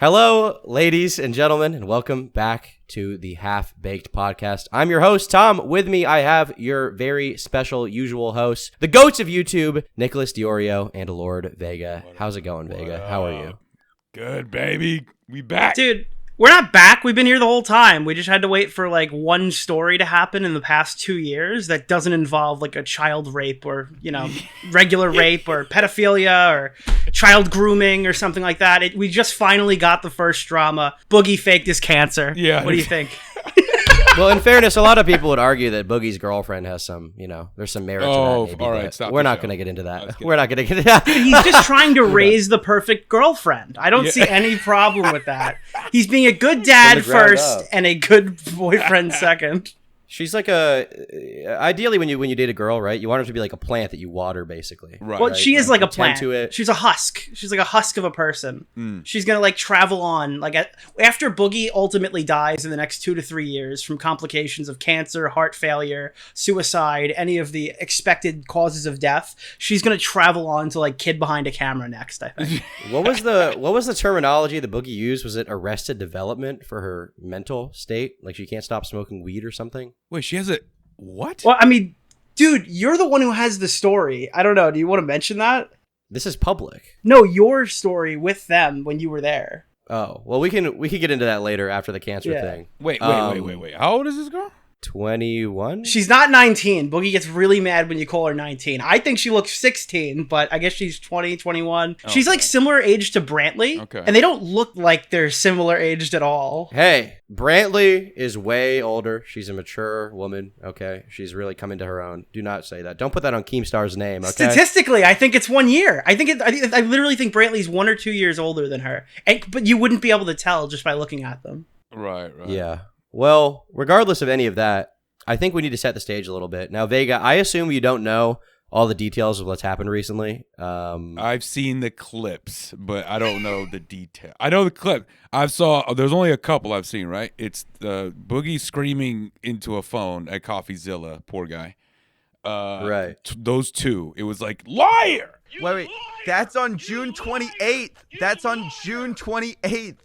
Hello, ladies and gentlemen, and welcome back to the Half-Baked Podcast. I'm your host, Tom. With me, I have your very special, usual hosts, the goats of YouTube, Nicholas Diorio and Lord Vega. How's it going, Vega? How are you? Good, baby. We back. Dude, we're not back. We've been here the whole time. We just had to wait for like one story to happen in the past 2 years that doesn't involve like a child rape or, regular rape or pedophilia or child grooming or something like that. We just finally got the first drama. Boogie faked his cancer. Yeah. What do you think? Well, in fairness, a lot of people would argue that Boogie's girlfriend has some, there's some merit to that. Maybe, all right, stop. We're not going to get into that. We're not going to get into that. He's just trying to raise the perfect girlfriend. I don't see any problem with that. He's being a good dad first and a good boyfriend second. She's like ideally when you date a girl, right? You want her to be like a plant that you water, basically. Right. Well, she is like a plant. To it. She's a husk. She's like a husk of a person. She's gonna like travel on. Like after Boogie ultimately dies in the next 2 to 3 years from complications of cancer, heart failure, suicide, any of the expected causes of death, she's gonna travel on to like kid behind a camera next, I think. What was the terminology that Boogie used? Was it arrested development for her mental state? Like she can't stop smoking weed or something? Wait, she has a what? Well, I mean, dude, you're the one who has the story. I don't know. Do you want to mention that? This is public. No, your story with them when you were there. Oh, well, we can get into that later after the cancer thing. Wait. How old is this girl? 21? She's not 19. Boogie gets really mad when you call her 19. I think she looks 16, but I guess she's 20, 21. Oh, she's like similar age to Brantley, and they don't look like they're similar aged at all. Hey, Brantley is way older. She's a mature woman, okay? She's really come into her own. Do not say that. Don't put that on Keemstar's name, okay? Statistically, I think it's 1 year. I literally think Brantley's 1 or 2 years older than her. But you wouldn't be able to tell just by looking at them. Right. Yeah. Well, regardless of any of that, I think we need to set the stage a little bit. Now, Vega, I assume you don't know all the details of what's happened recently. I've seen the clips, but I don't know the detail. I know the clip. There's only a couple I've seen, right? It's Boogie screaming into a phone at Coffeezilla, poor guy. Right. Those two. It was like, liar! Wait. That's on June 28th. That's on June 28th.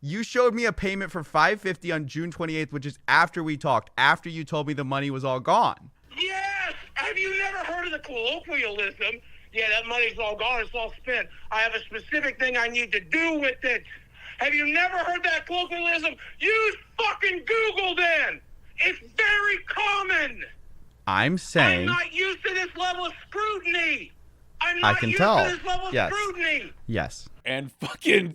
You showed me a payment for $550 on June 28th, which is after we talked, after you told me the money was all gone. Yes! Have you never heard of the colloquialism? Yeah, that money's all gone, it's all spent. I have a specific thing I need to do with it. Have you never heard that colloquialism? Use fucking Google then! It's very common! I'm saying... I'm not used to this level of scrutiny! I can tell. To this level of scrutiny! Yes. And fucking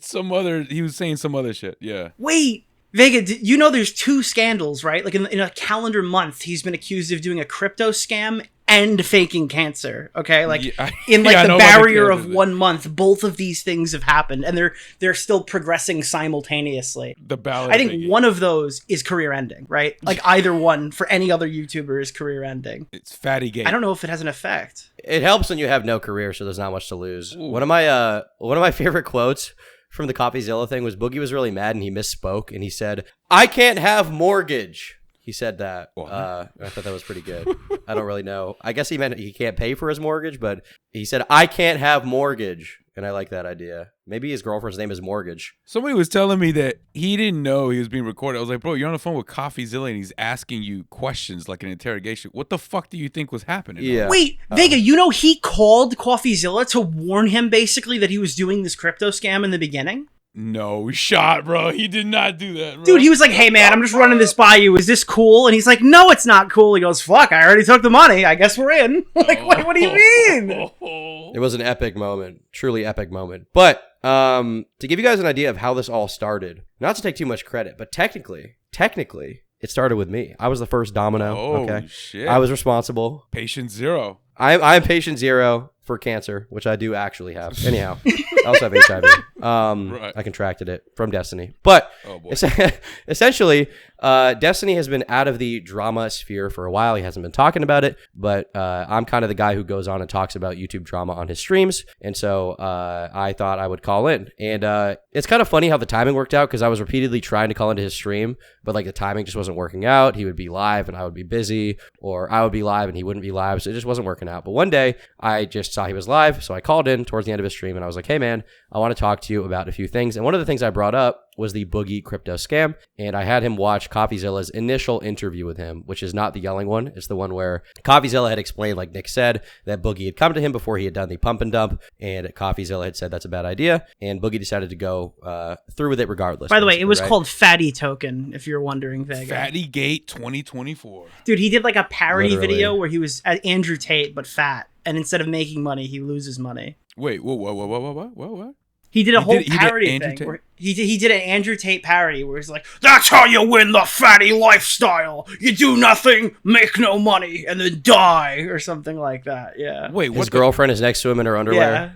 he was saying some other shit, yeah. Wait, Vega, there's 2 scandals, right? Like in a calendar month, he's been accused of doing a crypto scam and faking cancer, okay? Like in the barrier of 1 month, both of these things have happened, and they're still progressing simultaneously. The ballot. I think one of those is career-ending, right? Like either one for any other YouTuber is career-ending. It's fatty gay. I don't know if it has an effect. It helps when you have no career, so there's not much to lose. Ooh. One of my favorite quotes from the Coffeezilla thing was Boogie was really mad and he misspoke and he said, "I can't have mortgage." He said that. I thought that was pretty good. I don't really know. I guess he meant he can't pay for his mortgage, but he said, "I can't have mortgage." And I like that idea. Maybe his girlfriend's name is Mortgage. Somebody was telling me that he didn't know he was being recorded. I was like, bro, you're on the phone with Coffeezilla and he's asking you questions like an interrogation. What the fuck do you think was happening? Yeah. Wait, Vega, he called Coffeezilla to warn him basically that he was doing this crypto scam in the beginning? No shot, bro. He did not do that, bro. Dude, he was like, "Hey, man, I'm just running this by you. Is this cool?" And he's like, "No, it's not cool." He goes, "Fuck, I already took the money. I guess we're in." Like, what do you mean? It was an epic moment. Truly epic moment. But to give you guys an idea of how this all started, not to take too much credit, but technically, it started with me. I was the first domino. Oh, okay? Shit. I was responsible. Patient zero. I'm patient zero for cancer, which I do actually have. Anyhow, I also have HIV. Right. I contracted it from Destiny. But essentially, Destiny has been out of the drama sphere for a while. He hasn't been talking about it, but I'm kind of the guy who goes on and talks about YouTube drama on his streams. And so I thought I would call in. And it's kind of funny how the timing worked out because I was repeatedly trying to call into his stream, but like the timing just wasn't working out. He would be live and I would be busy, or I would be live and he wouldn't be live. So it just wasn't working working out. But one day I just saw he was live, so I called in towards the end of his stream and I was like, hey man, I want to talk to you about a few things. And one of the things I brought up was the Boogie crypto scam. And I had him watch Coffeezilla's initial interview with him, which is not the yelling one. It's the one where Coffeezilla had explained, like Nick said, that Boogie had come to him before he had done the pump and dump. And Coffeezilla had said that's a bad idea. And Boogie decided to go through with it regardless. By the way, it was right? called Fatty Token, if you're wondering, Vega. Fatty Gate 2024. Dude, he did like a parody Literally. video where he was at Andrew Tate, but fat. And instead of making money, he loses money. Wait, what? He did a whole he did parody Andrew thing. Tate? Where he did an Andrew Tate parody where he's like, that's how you win the fatty lifestyle. You do nothing, make no money, and then die, or something like that. Yeah. Wait, His girlfriend is next to him in her underwear. Yeah.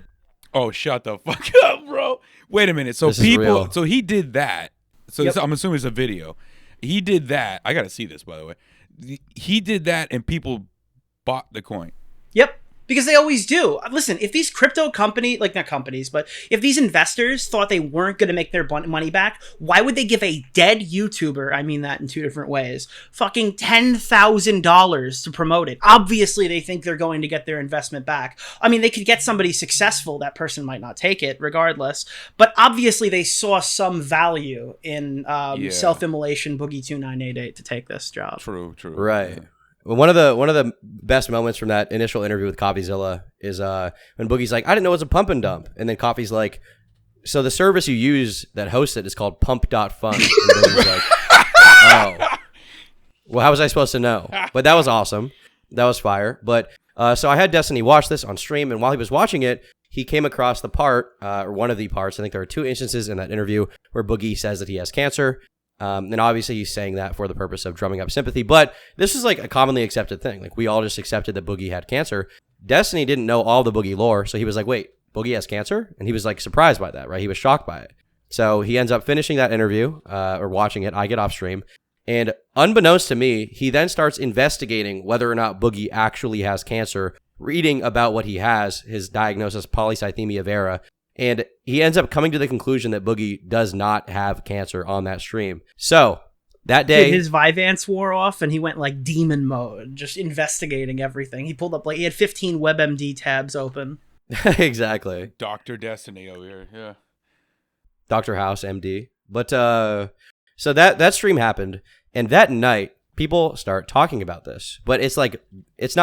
Oh, shut the fuck up, bro. Wait a minute. So This is real. so he did that. So Yep. I'm assuming it's a video. He did that. I got to see this, by the way. He did that and people bought the coin. Yep. Because they always do. Listen, if these crypto not companies, but if these investors thought they weren't going to make their money back, why would they give a dead YouTuber, I mean that in two different ways, fucking $10,000 to promote it? Obviously, they think they're going to get their investment back. I mean, they could get somebody successful. That person might not take it regardless. But obviously, they saw some value in self-immolation Boogie2988 to take this job. True. Right. Yeah. Well, one of the best moments from that initial interview with Coffeezilla is when Boogie's like, I didn't know it was a pump and dump. And then Coffee's like, so the service you use that hosts it is called pump.fun. And Boogie's like, oh. Well, how was I supposed to know? But that was awesome. That was fire. But so I had Destiny watch this on stream. And while he was watching it, he came across the part, or one of the parts, I think there are two instances in that interview where Boogie says that he has cancer. And obviously he's saying that for the purpose of drumming up sympathy, but this is like a commonly accepted thing. Like we all just accepted that Boogie had cancer. Destiny didn't know all the Boogie lore, so he was like, wait, Boogie has cancer? And he was like surprised by that, right? He was shocked by it. So he ends up finishing that interview, or watching it. I get off stream. And unbeknownst to me, he then starts investigating whether or not Boogie actually has cancer, reading about what he has, his diagnosis, polycythemia vera. And he ends up coming to the conclusion that Boogie does not have cancer on that stream. So that day, his Vyvanse wore off and he went like demon mode, just investigating everything. He pulled up he had 15 WebMD tabs open. exactly. Dr. Destiny over here. Yeah. Dr. House, MD. But so that stream happened, and that night people start talking about this. But it's like it's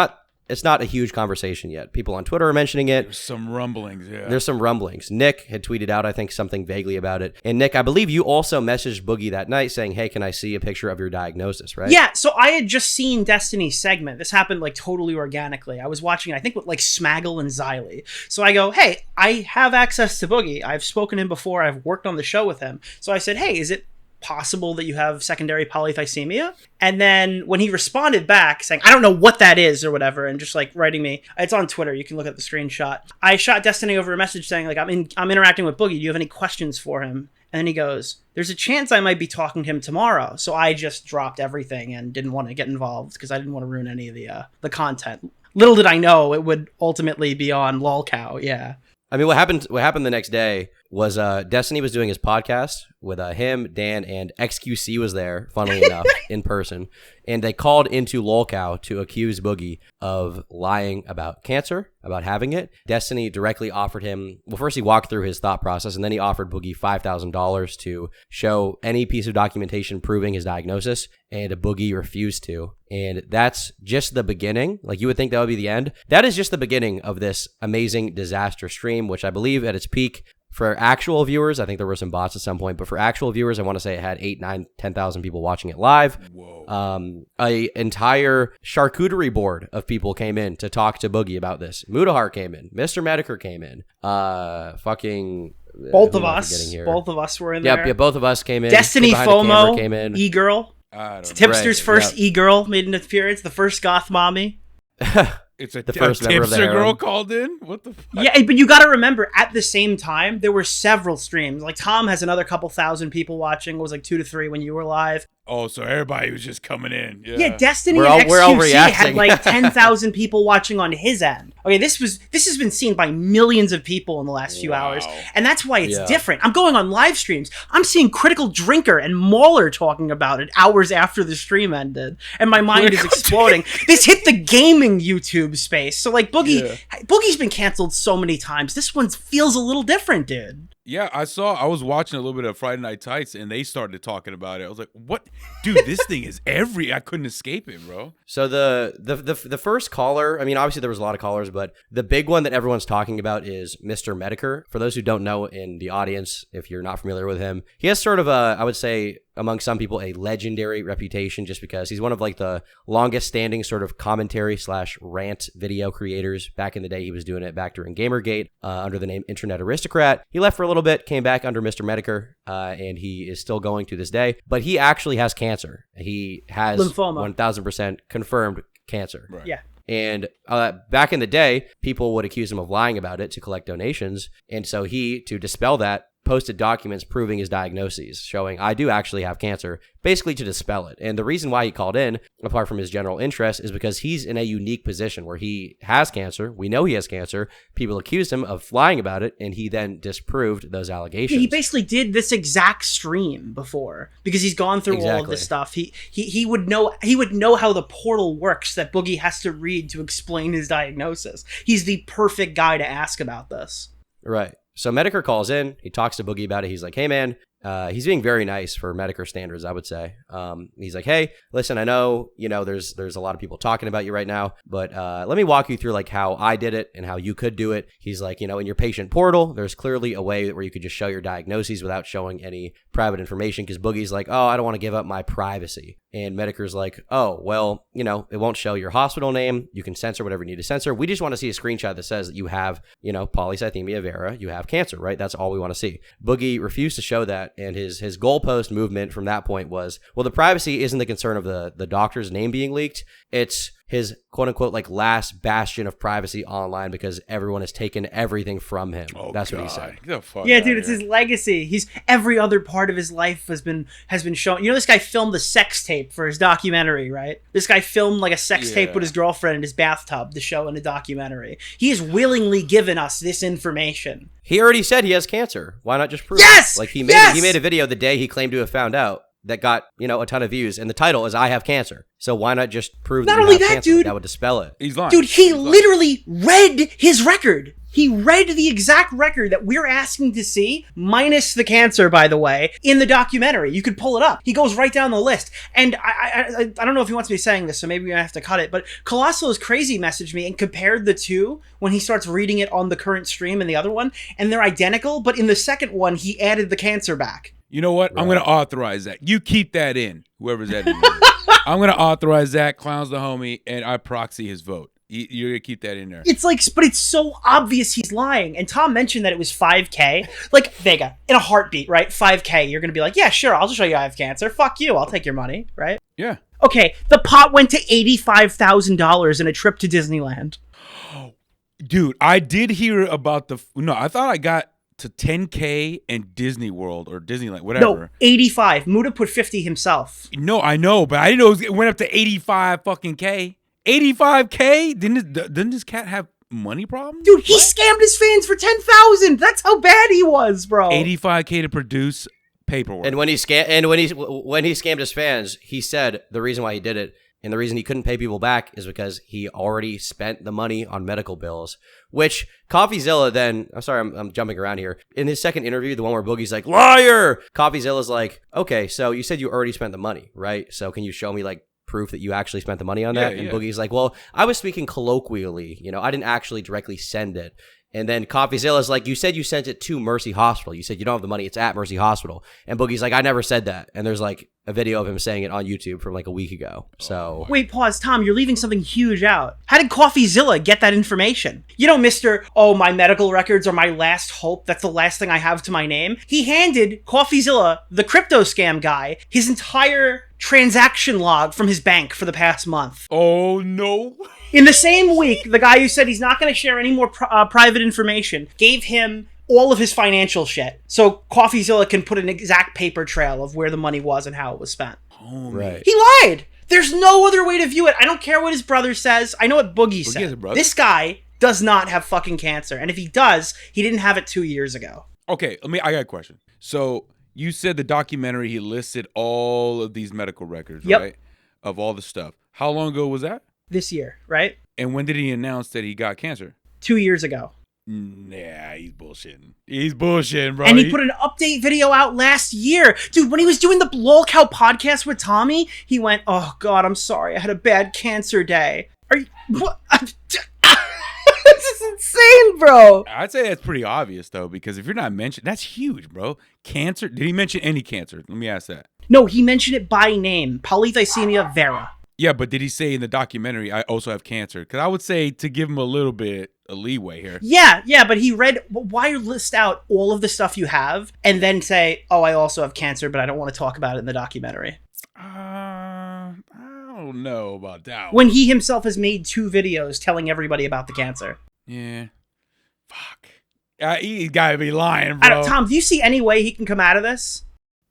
not a huge conversation yet. People on Twitter are mentioning it. There's some rumblings, yeah. There's some rumblings. Nick had tweeted out, I think, something vaguely about it. And Nick, I believe you also messaged Boogie that night saying, hey, can I see a picture of your diagnosis, right? Yeah, so I had just seen Destiny's segment. This happened like totally organically. I was watching it, I think, with like Smaggle and Xylee. So I go, hey, I have access to Boogie. I've spoken to him before. I've worked on the show with him. So I said, hey, is it possible that you have secondary polycythemia? And then when he responded back saying, I don't know what that is or whatever, and just like writing me, it's on Twitter, you can look at the screenshot. I shot Destiny over a message saying like, I'm interacting with Boogie. Do you have any questions for him? And then he goes, there's a chance I might be talking to him tomorrow. So I just dropped everything and didn't want to get involved because I didn't want to ruin any of the content. Little did I know it would ultimately be on Lolcow. Yeah. I mean, what happened the next day was Destiny was doing his podcast with him, Dan, and XQC was there, funnily enough, in person. And they called into Lolcow to accuse Boogie of lying about cancer, about having it. Destiny directly offered him, well, first he walked through his thought process, and then he offered Boogie $5,000 to show any piece of documentation proving his diagnosis, and Boogie refused to. And that's just the beginning. Like, you would think that would be the end. That is just the beginning of this amazing disaster stream, which I believe at its peak, for actual viewers, I think there were some bots at some point, but for actual viewers, I want to say it had 8, 9, 10,000 people watching it live. Whoa. A entire charcuterie board of people came in to talk to Boogie about this. Mudahar came in. Mr. Mediker came in. Both of us were in there. Yeah, both of us came in. Destiny FOMO came in. E-Girl. I don't know. Tipster's Right, first yeah. E-Girl made an appearance. The first goth mommy. It's the first member of the Tipster girl harem. called in? What the fuck? Yeah, but you got to remember, at the same time, there were several streams. Like, Tom has another couple thousand people watching. It was like 2 to 3 when you were live. Oh, so everybody was just coming in. Yeah, Destiny We're and all XQC had reacting. like 10,000 people watching on his end. Okay, this has been seen by millions of people in the last few hours, and that's why it's different. I'm going on live streams. I'm seeing Critical Drinker and Mauler talking about it hours after the stream ended, and my mind is exploding. This hit the gaming YouTube space. So like Boogie's been canceled so many times. This one feels a little different, dude. Yeah, I was watching a little bit of Friday Night Tights, and they started talking about it. I was like, "What, dude? This thing is I couldn't escape it, bro." So the first caller, I mean, obviously there was a lot of callers, but the big one that everyone's talking about is Mr. Medicare. For those who don't know in the audience, if you're not familiar with him, he has sort of I would say, among some people, a legendary reputation just because he's one of like the longest standing sort of commentary / rant video creators. Back in the day, he was doing it back during Gamergate under the name Internet Aristocrat. He left for a little bit, came back under Mr. Medicare, and he is still going to this day. But he actually has cancer. He has lymphoma. 1,000% confirmed cancer. Right. Yeah. And back in the day, people would accuse him of lying about it to collect donations. And so he, to dispel that, posted documents proving his diagnoses, showing I do actually have cancer, basically to dispel it. And the reason why he called in, apart from his general interest, is because he's in a unique position where he has cancer. We know he has cancer. People accused him of lying about it, and he then disproved those allegations. He basically did this exact stream before because he's gone through all of this stuff. He would know how the portal works that Boogie has to read to explain his diagnosis. He's the perfect guy to ask about this. Right. So Medicare calls in. He talks to Boogie about it. He's like, hey, man, he's being very nice for Medicare standards, I would say. He's like, hey, listen, I know, there's a lot of people talking about you right now, but let me walk you through like how I did it and how you could do it. He's like, in your patient portal, there's clearly a way where you could just show your diagnoses without showing any private information, because Boogie's like, oh, I don't want to give up my privacy. And Medicare's like, oh, well, it won't show your hospital name. You can censor whatever you need to censor. We just want to see a screenshot that says that you have, polycythemia vera, you have cancer, right? That's all we want to see. Boogie refused to show that. And his goalpost movement from that point was, well, the privacy isn't the concern of the doctor's name being leaked. It's his quote unquote like last bastion of privacy online because everyone has taken everything from him. Oh, that's God. what he said. Get the fuck Yeah, out dude, of it's here. his legacy. He's every other part of his life has been shown. This guy filmed a sex tape for his documentary, right? This guy filmed like a sex tape with his girlfriend in his bathtub to show in a documentary. He has willingly given us this information. He already said he has cancer. Why not just prove Yes! it? Like he Yes! made a video the day he claimed to have found out that got, a ton of views, and the title is I have cancer. So why not just prove Not that you only have that, cancer? dude. That would dispel it. He's lying. Dude, he He's lying. literally read his record. He read the exact record that we're asking to see, minus the cancer, by the way, in the documentary. You could pull it up. He goes right down the list. And I don't know if he wants me saying this, so maybe I have to cut it, but Colossal is Crazy messaged me and compared the two when he starts reading it on the current stream and the other one, and they're identical, but in the second one, he added the cancer back. You know what? Right. I'm going to authorize that. You keep that in, whoever's editing it. I'm going to authorize that. Clown's the homie, and I proxy his vote. You're going to keep that in there. It's like, but it's so obvious he's lying. And Tom mentioned that it was 5K. Like, Vega, in a heartbeat, right? 5K, you're going to be like, yeah, sure, I'll just show you I have cancer. Fuck you, I'll take your money, right? Yeah. Okay, the pot went to $85,000 in a trip to Disneyland. Dude, I did hear about I thought I got to 10K in Disney World or Disneyland, whatever. No, 85. Muda put 50 himself. No, I know, but I didn't know it went up to 85 fucking K. 85K? Didn't this cat have money problems? Dude, he scammed his fans for 10,000. That's how bad he was, bro. 85K to produce paperwork. And when he scammed his fans, he said the reason why he did it and the reason he couldn't pay people back is because he already spent the money on medical bills, which Coffeezilla then, I'm sorry, I'm jumping around here. In his second interview, the one where Boogie's like, liar! Coffeezilla's like, okay, so you said you already spent the money, right? So can you show me like proof that you actually spent the money on that? And Boogie's like, well, I was speaking colloquially, I didn't actually directly send it. And then Coffeezilla's like, you said you sent it to Mercy Hospital. You said you don't have the money. It's at Mercy Hospital. And Boogie's like, I never said that. And there's like a video of him saying it on YouTube from like a week ago. So Wait, pause, Tom. You're leaving something huge out. How did Coffeezilla get that information? Mr. Oh, my medical records are my last hope. That's the last thing I have to my name. He handed Coffeezilla, the crypto scam guy, his entire transaction log from his bank for the past month. Oh, no. In the same week, the guy who said he's not going to share any more private information gave him all of his financial shit. So Coffeezilla can put an exact paper trail of where the money was and how it was spent. homie. Right. He lied. There's no other way to view it. I don't care what his brother says. I know what Boogie has a said. brother? This guy does not have fucking cancer. And if he does, he didn't have it 2 years ago. Okay, I got a question. So you said the documentary, he listed all of these medical records, Yep. right? Of all the stuff. How long ago was that? This year, right? And when did he announce that he got cancer? 2 years ago. Nah, he's bullshitting. He's bullshitting, bro. And he put an update video out last year. Dude, when he was doing the Lolcow podcast with Tommy, he went, "Oh, God, I'm sorry. I had a bad cancer day." Are you... What? This is insane, bro. I'd say that's pretty obvious, though, because if you're not mentioned, that's huge, bro. Cancer? Did he mention any cancer? Let me ask that. No, he mentioned it by name. Polythysemia vera. Yeah, but did he say in the documentary, I also have cancer? Because I would say to give him a little bit of leeway here. Yeah, but he read, why list out all of the stuff you have and then say, "Oh, I also have cancer, but I don't want to talk about it in the documentary"? I don't know about that one. When he himself has made 2 videos telling everybody about the cancer. Yeah. Fuck. He gotta be lying, bro. Tom, do you see any way he can come out of this?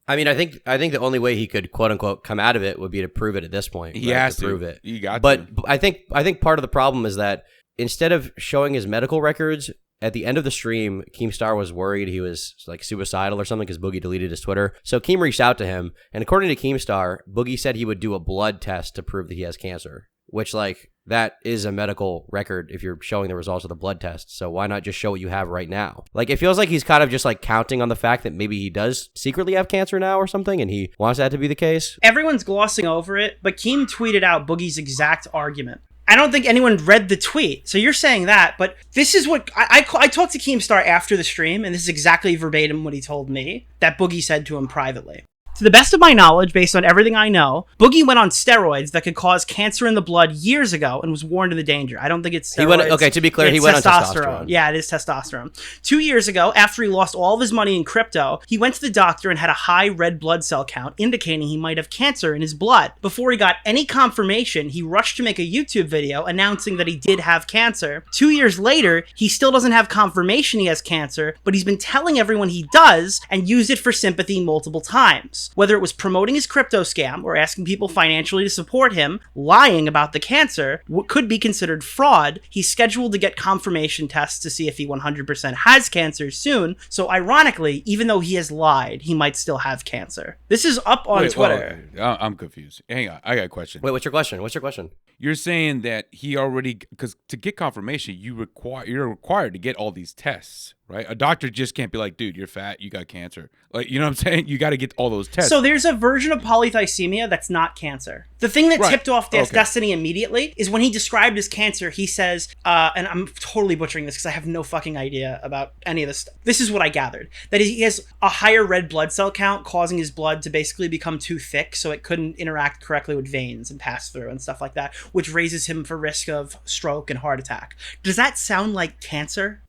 I mean, I think the only way he could quote unquote come out of it would be to prove it at this point. He right? has to prove it. You got but to. I think part of the problem is that instead of showing his medical records at the end of the stream, Keemstar was worried he was like suicidal or something because Boogie deleted his Twitter. So Keem reached out to him, and according to Keemstar, Boogie said he would do a blood test to prove that he has cancer, which like that is a medical record if you're showing the results of the blood test. So why not just show what you have right now? Like it feels like he's kind of just like counting on the fact that maybe he does secretly have cancer now or something, and he wants that to be the case. Everyone's glossing over it, but Keem tweeted out Boogie's exact argument. I don't think anyone read the tweet. So you're saying that, but this is what I talked to Keemstar after the stream, and this is exactly verbatim what he told me that Boogie said to him privately. To the best of my knowledge, based on everything I know, Boogie went on steroids that could cause cancer in the blood years ago and was warned of the danger. I don't think it's steroids. Okay, to be clear, he went on testosterone. Yeah, it is testosterone. 2 years ago, after he lost all of his money in crypto, he went to the doctor and had a high red blood cell count, indicating he might have cancer in his blood. Before he got any confirmation, he rushed to make a YouTube video announcing that he did have cancer. 2 years later, he still doesn't have confirmation he has cancer, but he's been telling everyone he does and used it for sympathy multiple times. Whether it was promoting his crypto scam or asking people financially to support him, lying about the cancer, what could be considered fraud, he's scheduled to get confirmation tests to see if he 100% has cancer soon. So ironically, even though he has lied, he might still have cancer. This is up on Twitter. I'm confused. Hang on. I got a question. Wait, what's your question? You're saying that he already, because to get confirmation, you're required to get all these tests, right? A doctor just can't be like, "Dude, you're fat, you got cancer." Like, you know what I'm saying? You got to get all those tests. So there's a version of polythysemia that's not cancer. The thing that tipped off Destiny immediately is when he described his cancer, he says, and I'm totally butchering this because I have no fucking idea about any of this stuff. This is what I gathered. That he has a higher red blood cell count, causing his blood to basically become too thick so it couldn't interact correctly with veins and pass through and stuff like that, which raises him for risk of stroke and heart attack. Does that sound like cancer?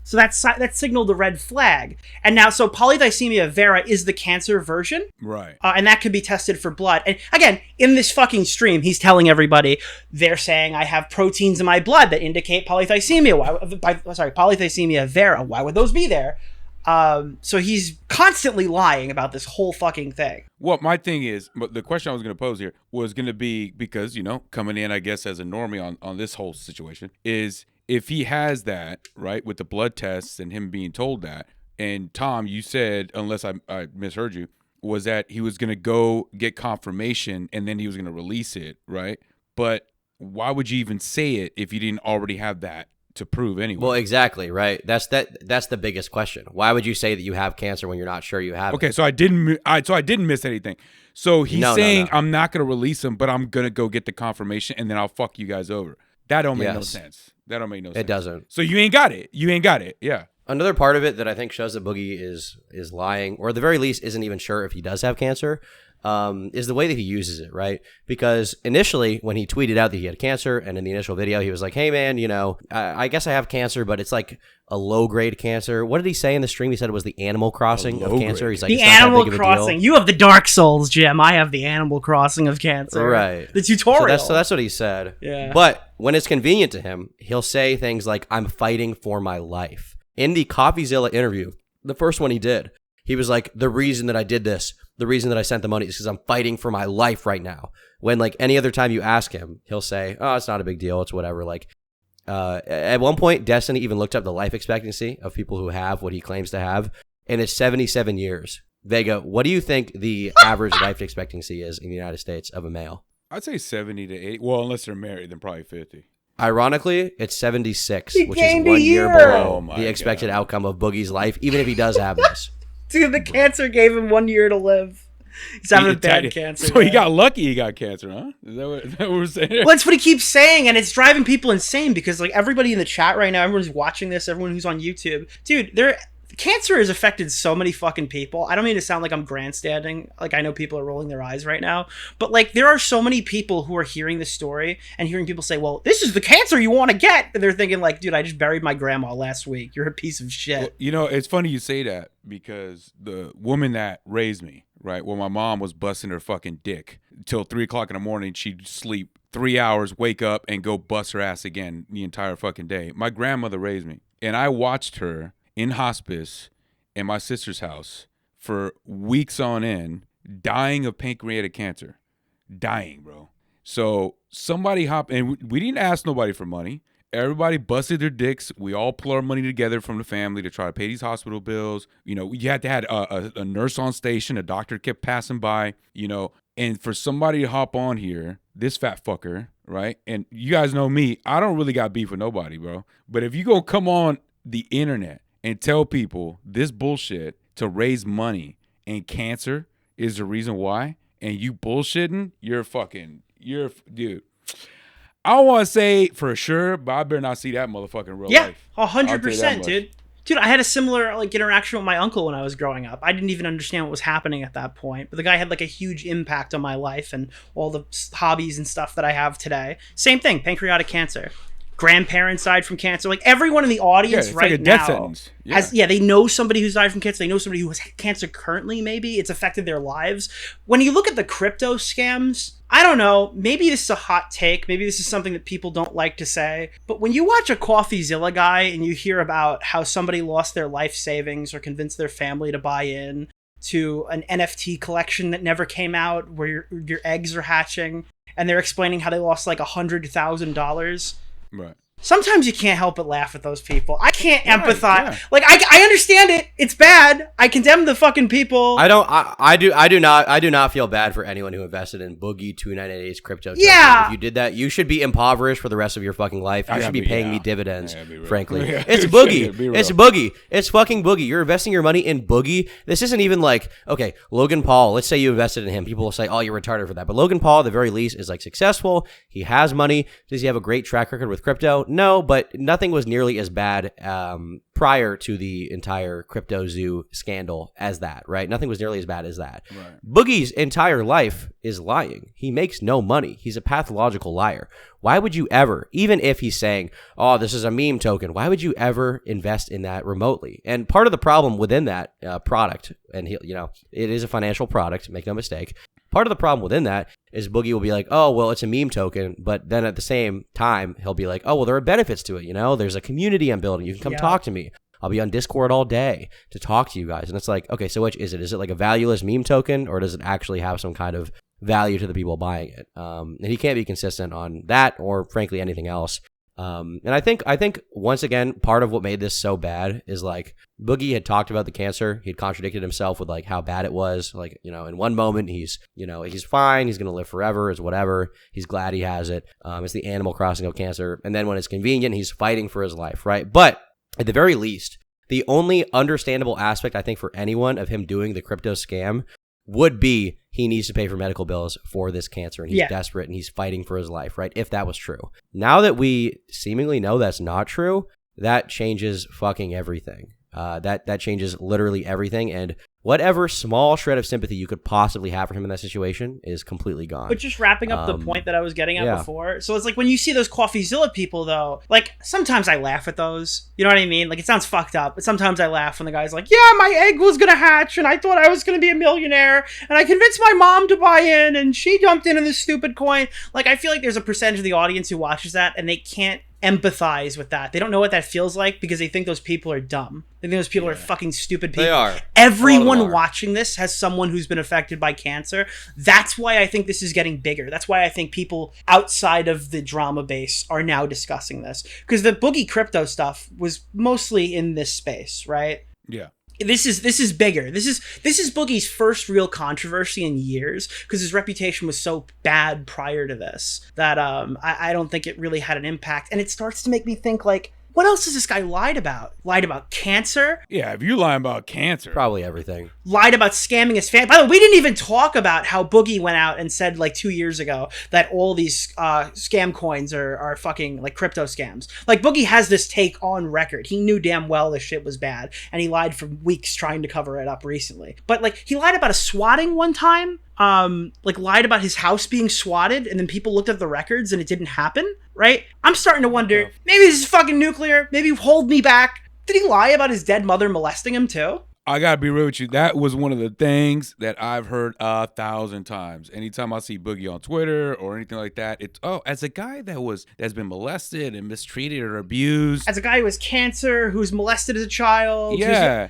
So that signaled the red flag. And now, so polythysemia vera is the cancer version. Right. And that could be tested for blood. And again, in this fucking stream, he's telling everybody, they're saying I have proteins in my blood that indicate polythysemia. Polythysemia vera. Why would those be there? So he's constantly lying about this whole fucking thing. Well, my thing is, but the question I was going to pose here was going to be, because, you know, coming in, I guess, as a normie on this whole situation, is if he has that, right, with the blood tests and him being told that, and Tom, you said, unless I misheard you, was that he was going to go get confirmation and then he was going to release it, right? But why would you even say it if you didn't already have that to prove anyway? Well, exactly, right? That's the biggest question. Why would you say that you have cancer when you're not sure you have it? Okay, so I didn't miss anything. So he's saying no. I'm not going to release him, but I'm going to go get the confirmation and then I'll fuck you guys over. That don't make no sense. That don't make no sense. It doesn't. So you ain't got it. Yeah. Another part of it that I think shows that Boogie is lying, or at the very least isn't even sure if he does have cancer, is the way that he uses it, right? Because initially, when he tweeted out that he had cancer, and in the initial video, he was like, "Hey man, you know, I guess I have cancer, but it's like a low-grade cancer." What did he say in the stream? He said it was the Animal Crossing of cancer. He's like, the Animal Crossing. You have the Dark Souls, Jim. I have the Animal Crossing of cancer. Right. The tutorial. So that's what he said. Yeah. But when it's convenient to him, he'll say things like, "I'm fighting for my life." In the Coffeezilla interview, the first one he He was like, the reason that I did this, the reason that I sent the money is because I'm fighting for my life right now. When like any other time you ask him, he'll say, oh, it's not a big deal. It's whatever. Like at one point, Destiny even looked up the life expectancy of people who have what he claims to have. And it's 77 years. Vega, what do you think the average life expectancy is in the United States of a male? I'd say 70 to 80. Well, unless they're married, then probably 50. Ironically, it's 76, He which gained is a 1 year year. below Oh my the expected God. outcome of Boogie's life, even if he does have this. Dude, the cancer gave him 1 year to live. He's having a bad cancer. So he man. got lucky he got cancer, huh? Is that what we're saying? Well, that's what he keeps saying, and it's driving people insane because, like, everybody in the chat right now, everyone's watching this, everyone who's on YouTube, dude, cancer has affected so many fucking people. I don't mean to sound like I'm grandstanding. Like, I know people are rolling their eyes right now, but like, there are so many people who are hearing this story and hearing people say, well, this is the cancer you want to get. And they're thinking like, dude, I just buried my grandma last week. You're a piece of shit. Well, you know, it's funny you say that because the woman that raised me, right? Well, my mom was busting her fucking dick till 3 o'clock in the morning. She'd sleep 3 hours, wake up, and go bust her ass again the entire fucking day. My grandmother raised me, and I watched her in hospice in my sister's house for weeks on end, dying of pancreatic cancer. Dying, bro. So somebody and we didn't ask nobody for money. Everybody busted their dicks. We all pulled our money together from the family to try to pay these hospital bills. You know, you had to have a nurse on station. A doctor kept passing by, you know. And for somebody to hop on here, this fat fucker, right? And you guys know me. I don't really got beef with nobody, bro. But if you go come on the internet and tell people this bullshit to raise money and cancer is the reason why, and you bullshitting, dude. I don't want to say for sure, but I better not see that motherfucker in real life. 100%, dude. Dude, I had a similar like interaction with my uncle when I was growing up. I didn't even understand what was happening at that point, but the guy had like a huge impact on my life and all the hobbies and stuff that I have today. Same thing, pancreatic cancer. Grandparents died from cancer. Like everyone in the audience it's right like a death now sentence. they know somebody who's died from cancer. They know somebody who has cancer currently. Maybe it's affected their lives. When you look at the crypto scams, I don't know. Maybe this is a hot take. Maybe this is something that people don't like to say. But when you watch a Coffeezilla guy and you hear about how somebody lost their life savings or convinced their family to buy in to an NFT collection that never came out, where your eggs are hatching, and they're explaining how they lost like $100,000. Right. Sometimes you can't help but laugh at those people. I can't empathize. Yeah. Like I understand it. It's bad. I condemn the fucking people. I do not feel bad for anyone who invested in Boogie2988's crypto token. Yeah. If you did that, you should be impoverished for the rest of your fucking life. You should be paying me dividends, Yeah, be real. frankly. Yeah. It's Boogie. Be real. It's Boogie. It's fucking Boogie. You're investing your money in Boogie. This isn't even like, okay, Logan Paul, let's say you invested in him. People will say, oh, you're retarded for that. But Logan Paul, at the very least, is like successful. He has money. Does he have a great track record with crypto? No, but nothing was nearly as bad prior to the entire crypto zoo scandal as that, right? Nothing was nearly as bad as that. Right. Boogie's entire life is lying. He makes no money. He's a pathological liar. Why would you ever, even if he's saying, oh, this is a meme token, why would you ever invest in that remotely? And part of the problem within that product, and it is a financial product, make no mistake. Part of the problem within that is Boogie will be like, oh, well, it's a meme token. But then at the same time, he'll be like, oh, well, there are benefits to it. There's a community I'm building. You can come talk to me. I'll be on Discord all day to talk to you guys. And it's like, okay, so which is it? Is it like a valueless meme token, or does it actually have some kind of value to the people buying it? And he can't be consistent on that or frankly anything else. And I think once again, part of what made this so bad is like Boogie had talked about the cancer. He'd contradicted himself with like how bad it was. Like, in one moment he's fine. He's going to live forever. It's whatever. He's glad he has it. It's the Animal Crossing of cancer. And then when it's convenient, he's fighting for his life. Right. But at the very least, the only understandable aspect I think for anyone of him doing the crypto scam would be he needs to pay for medical bills for this cancer and he's desperate and he's fighting for his life, right? If that was true. Now that we seemingly know that's not true, that changes fucking everything. That changes literally everything, and whatever small shred of sympathy you could possibly have for him in that situation is completely gone. But just wrapping up the point that I was getting at before. So it's like when you see those Coffeezilla people, though, like sometimes I laugh at those. You know what I mean? Like it sounds fucked up, but sometimes I laugh when the guy's like, yeah, my egg was going to hatch and I thought I was going to be a millionaire and I convinced my mom to buy in and she jumped in this stupid coin. Like I feel like there's a percentage of the audience who watches that and they can't empathize with that. They don't know what that feels like because they think those people are dumb. They think those people are fucking stupid people. They are. Everyone watching this has someone who's been affected by cancer. That's why I think this is getting bigger. That's why I think people outside of the drama base are now discussing this. Because the Boogie crypto stuff was mostly in this space, right? Yeah. This is bigger. This is Boogie's first real controversy in years because his reputation was so bad prior to this that I don't think it really had an impact. And it starts to make me think, like, what else has this guy lied about? Lied about cancer? Yeah, if you're lying about cancer. Probably everything. Lied about scamming his family. By the way, we didn't even talk about how Boogie went out and said like 2 years ago that all these scam coins are fucking like crypto scams. Like Boogie has this take on record. He knew damn well this shit was bad and he lied for weeks trying to cover it up recently. But like he lied about a swatting one time. Like lied about his house being swatted and then people looked at the records and it didn't happen, right? I'm starting to wonder, maybe this is fucking nuclear, maybe hold me back. Did he lie about his dead mother molesting him too? I gotta be real with you. That was one of the things that I've heard 1,000 times. Anytime I see Boogie on Twitter or anything like that, it's as a guy that's been molested and mistreated or abused. As a guy who has cancer, who's molested as a child. Yeah.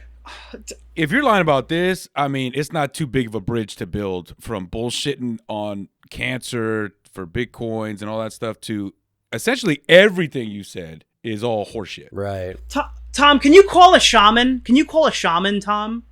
If you're lying about this, I mean, it's not too big of a bridge to build from bullshitting on cancer for Bitcoins and all that stuff to essentially everything you said is all horseshit. Right. Tom, can you call a shaman? Can you call a shaman, Tom?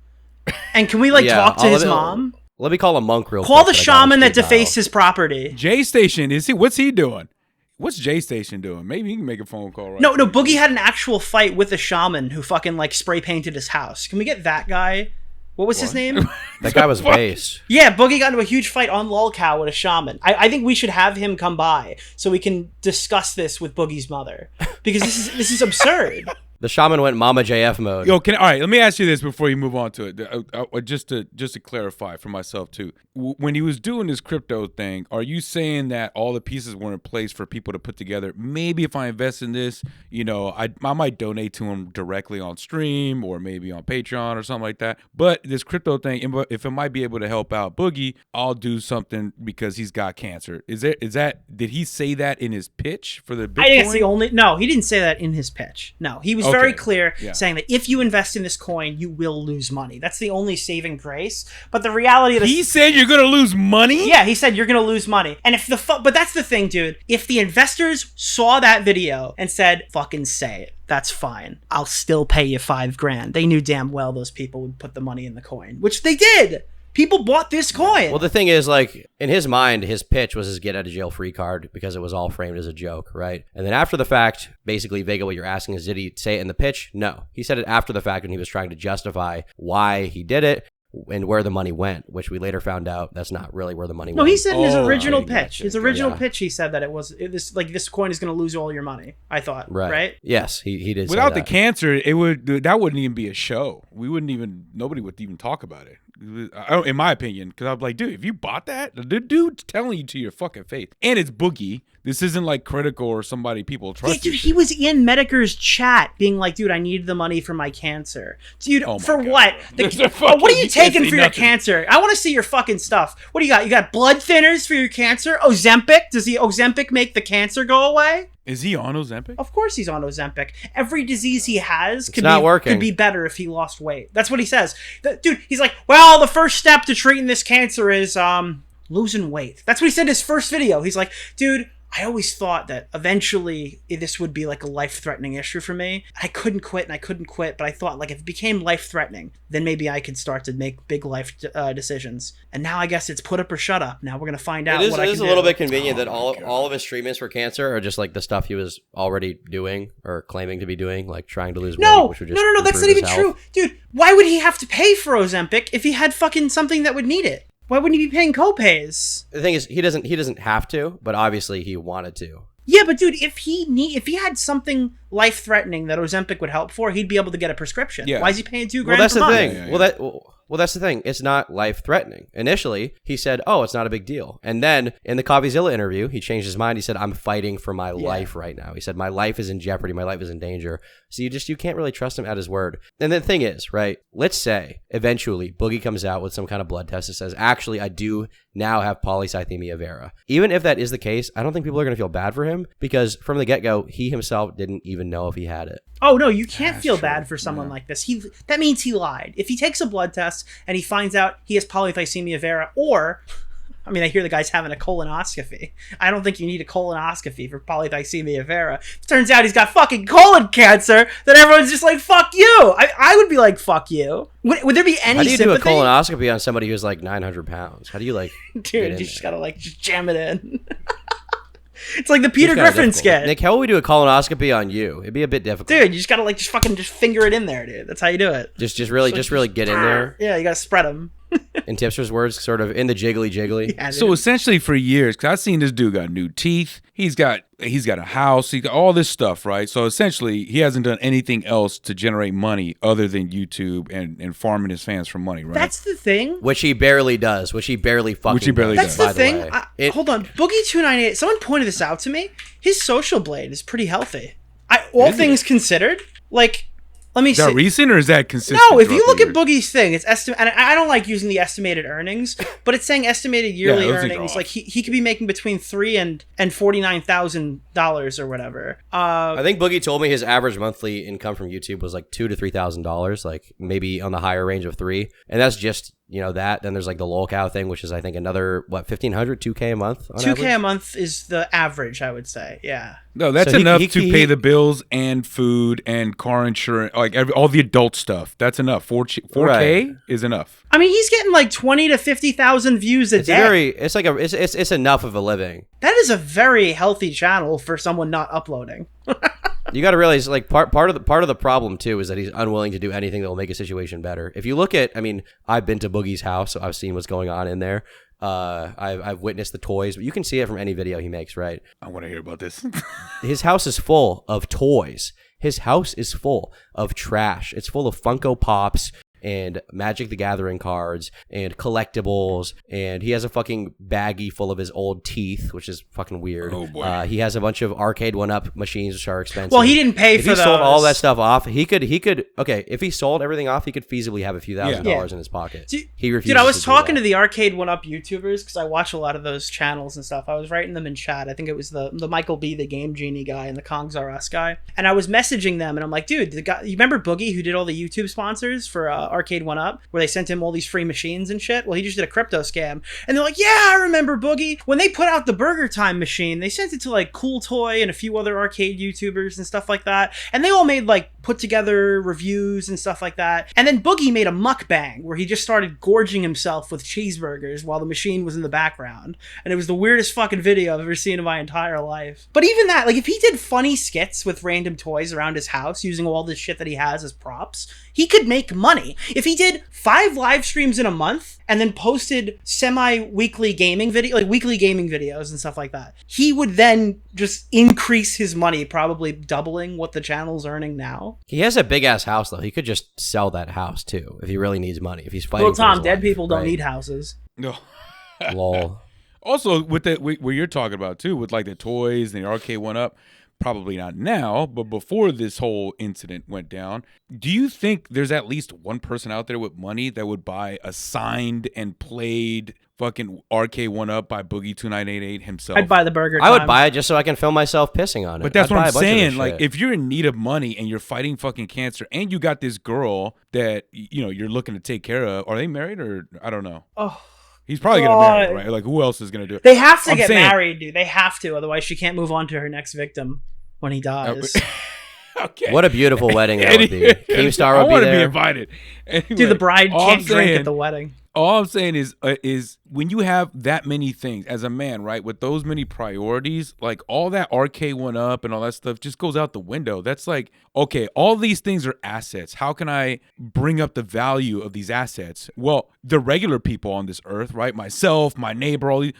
And can we talk to his mom? Let me call a monk real quick. Call the shaman that defaced his property. J Station, what's he doing? What's J Station doing? Maybe he can make a phone call right No, Boogie had an actual fight with a shaman who fucking like spray painted his house. Can we get that guy? What was his name? That guy was base. Yeah, Boogie got into a huge fight on Lolcow with a shaman. I think we should have him come by so we can discuss this with Boogie's mother because this is absurd. The shaman went Mama JF mode. Yo, all right, let me ask you this before you move on to it. Just to clarify for myself too. When he was doing this crypto thing, are you saying that all the pieces were in place for people to put together? Maybe if I invest in this, I might donate to him directly on stream or maybe on Patreon or something like that. But this crypto thing, if it might be able to help out Boogie, I'll do something because he's got cancer. Did he say that in his pitch for the Bitcoin? I think it's the only. No, he didn't say that in his pitch. No, he was very clear saying that if you invest in this coin, you will lose money. That's the only saving grace. But the reality of this, he said you're gonna lose money. Yeah, he said you're gonna lose money. And but that's the thing, dude. If the investors saw that video and said, "Fucking say it," that's fine. I'll still pay you $5,000. They knew damn well those people would put the money in the coin, which they did. People bought this coin. Well, the thing is, like, in his mind, his pitch was his get-out-of-jail-free card because it was all framed as a joke, right? And then after the fact, basically, Vega, what you're asking is, did he say it in the pitch? No. He said it after the fact when he was trying to justify why he did it and where the money went, which we later found out that's not really where the money went. No, he said in his original pitch. Gotcha. His original pitch, he said that this coin is going to lose all your money, I thought. Right? Yes, he did Without say the cancer, that wouldn't even be a show. Nobody would even talk about it. In my opinion, because I'm like, dude, if you bought that, the dude's telling you to your fucking face, and it's Boogie. This isn't like Critical or somebody people trust. Yeah, dude, he was in Medicare's chat being like, dude, I need the money for my cancer. Dude, for God, what? What are you taking for your cancer? I want to see your fucking stuff. What do you got? You got blood thinners for your cancer? Ozempic? Does the Ozempic make the cancer go away? Is he on Ozempic? Of course he's on Ozempic. Every disease he has could be better if he lost weight. That's what he says. Dude, he's like, well, the first step to treating this cancer is losing weight. That's what he said in his first video. He's like, dude, I always thought that eventually this would be like a life-threatening issue for me. I couldn't quit, but I thought like if it became life-threatening, then maybe I could start to make big life decisions. And now I guess it's put up or shut up. Now we're going to find out what I can do. It is a little bit convenient that all of his treatments for cancer are just like the stuff he was already doing or claiming to be doing, like trying to lose weight, which would just No, that's not even true. Dude, why would he have to pay for Ozempic if he had fucking something that would need it? Why wouldn't he be paying copays? The thing is, he doesn't have to, but obviously he wanted to. Yeah, but dude, if he had something life-threatening that Ozempic would help for, he'd be able to get a prescription. Yeah. Why is he paying $2,000 Well, that's per the month? thing. Well, that's the thing. It's not life-threatening. Initially, he said, oh, it's not a big deal. And then in the Coffeezilla interview, he changed his mind. He said, I'm fighting for my life right now. He said, my life is in jeopardy. My life is in danger. So you can't really trust him at his word. And the thing is, right, let's say eventually Boogie comes out with some kind of blood test that says, actually, I do now have polycythemia vera. Even if that is the case, I don't think people are going to feel bad for him because from the get-go, he himself didn't even know if he had it. Oh, no, you can't feel bad for someone like this. That means he lied. If he takes a blood test and he finds out he has polycythemia vera, or, I mean, I hear the guy's having a colonoscopy. I don't think you need a colonoscopy for polycythemia vera. If it turns out he's got fucking colon cancer, then everyone's just like, fuck you. I would be like, fuck you. Would there be any sympathy? How do you do a colonoscopy on somebody who's like 900 pounds? How do you like Dude, you just gotta like just jam it in. It's like the Peter Griffin skit. Nick, how would we do a colonoscopy on you? It'd be a bit difficult. Dude, you just gotta like just fucking just finger it in there, dude. That's how you do it. Just really get in there. Yeah, you gotta spread them. In Tipster's words, sort of in the jiggly jiggly. Yeah, So essentially for years, because I've seen this dude got new teeth. He's got a house. He got all this stuff, right? So essentially he hasn't done anything else to generate money other than YouTube and farming his fans for money, right? That's the thing. Which he barely does. Which he barely fucking does. That's the by thing. way. Hold on. Boogie2988, someone pointed this out to me. His social blade is pretty healthy. All things considered, like, let me see. Is that recent or is that consistent? No, if you look at Boogie's thing, it's and I don't like using the estimated earnings, but it's saying estimated yearly earnings. Like he could be making between $3,000 and $49,000 or whatever. I think Boogie told me his average monthly income from YouTube was like $2,000 to $3,000, like maybe on the higher range of $3,000, and that's just that. Then there's like the Lolcow thing, which is I think another $1,500, $2,000 a month. On $2,000 average? a month is the average, I would say. Yeah. No, that's enough to pay the bills and food and car insurance, like all the adult stuff. That's enough. 4K is enough. I mean, he's getting like 20 to 50,000 views a day. It's enough of a living. That is a very healthy channel for someone not uploading. You got to realize, like, part of the problem too is that he's unwilling to do anything that will make a situation better. If you look at, I mean, I've been to Boogie's house, so I've seen what's going on in there. I've witnessed the toys, but you can see it from any video he makes, right? I want to hear about this. His house is full of toys. His house is full of trash. It's full of Funko Pops and Magic the Gathering cards and collectibles, and he has a fucking baggie full of his old teeth, which is fucking weird. Oh boy. He has a bunch of arcade 1-up machines, which are expensive. Well, he didn't pay for those. If he sold all that stuff off, he could okay, if he sold everything off, he could feasibly have a few $1,000s in his pocket. He refuses. Dude, I was talking to the arcade 1-up YouTubers because I watch a lot of those channels and stuff. I was writing them in chat. I think it was the Michael B, the Game Genie guy, and the Kongs R Us guy. And I was messaging them, and I'm like, dude, the guy, you remember Boogie who did all the YouTube sponsors for arcade 1-up? Where they sent him all these free machines and shit. Well, he just did a crypto scam. And they're like, yeah, I remember Boogie. When they put out the Burger Time machine, they sent it to like Cool Toy and a few other arcade YouTubers and stuff like that. And they all made like put together reviews and stuff like that. And then Boogie made a mukbang where he just started gorging himself with cheeseburgers while the machine was in the background. And it was the weirdest fucking video I've ever seen in my entire life. But even that, like if he did funny skits with random toys around his house using all this shit that he has as props, he could make money. If he did 5 live streams in a month and then posted semi-weekly gaming videos and stuff like that, he would then just increase his money, probably doubling what the channel's earning now. He has a big ass house though. He could just sell that house too if he really needs money. If he's fighting. Well, Tom, dead life, people don't right? need houses. No. Lol. Also, with what you're talking about too, with like the toys and the arcade 1-up, probably not now, but before this whole incident went down, do you think there's at least one person out there with money that would buy a signed and played fucking arcade 1-up by Boogie2988 himself? I'd buy the Burger Time. I would buy it just so I can film myself pissing on it. But that's I'd what buy I'm a bunch of this saying. Like, shit. if you're in need of money and you're fighting fucking cancer and you got this girl that, you're looking to take care of, are they married or I don't know? Oh, he's probably going to marry her, right? Like, who else is going to do it? they have to get married, dude. They have to. Otherwise, she can't move on to her next victim when he dies. Okay. What a beautiful wedding that would be. Keemstar would be there. I want to be invited. Anyway, Dude, the bride can't drink at the wedding. All I'm saying is when you have that many things as a man, right, with those many priorities, like all that RK went up and all that stuff just goes out the window. That's like, okay, all these things are assets. How can I bring up the value of these assets? Well, the regular people on this earth, right, myself, my neighbor, all these,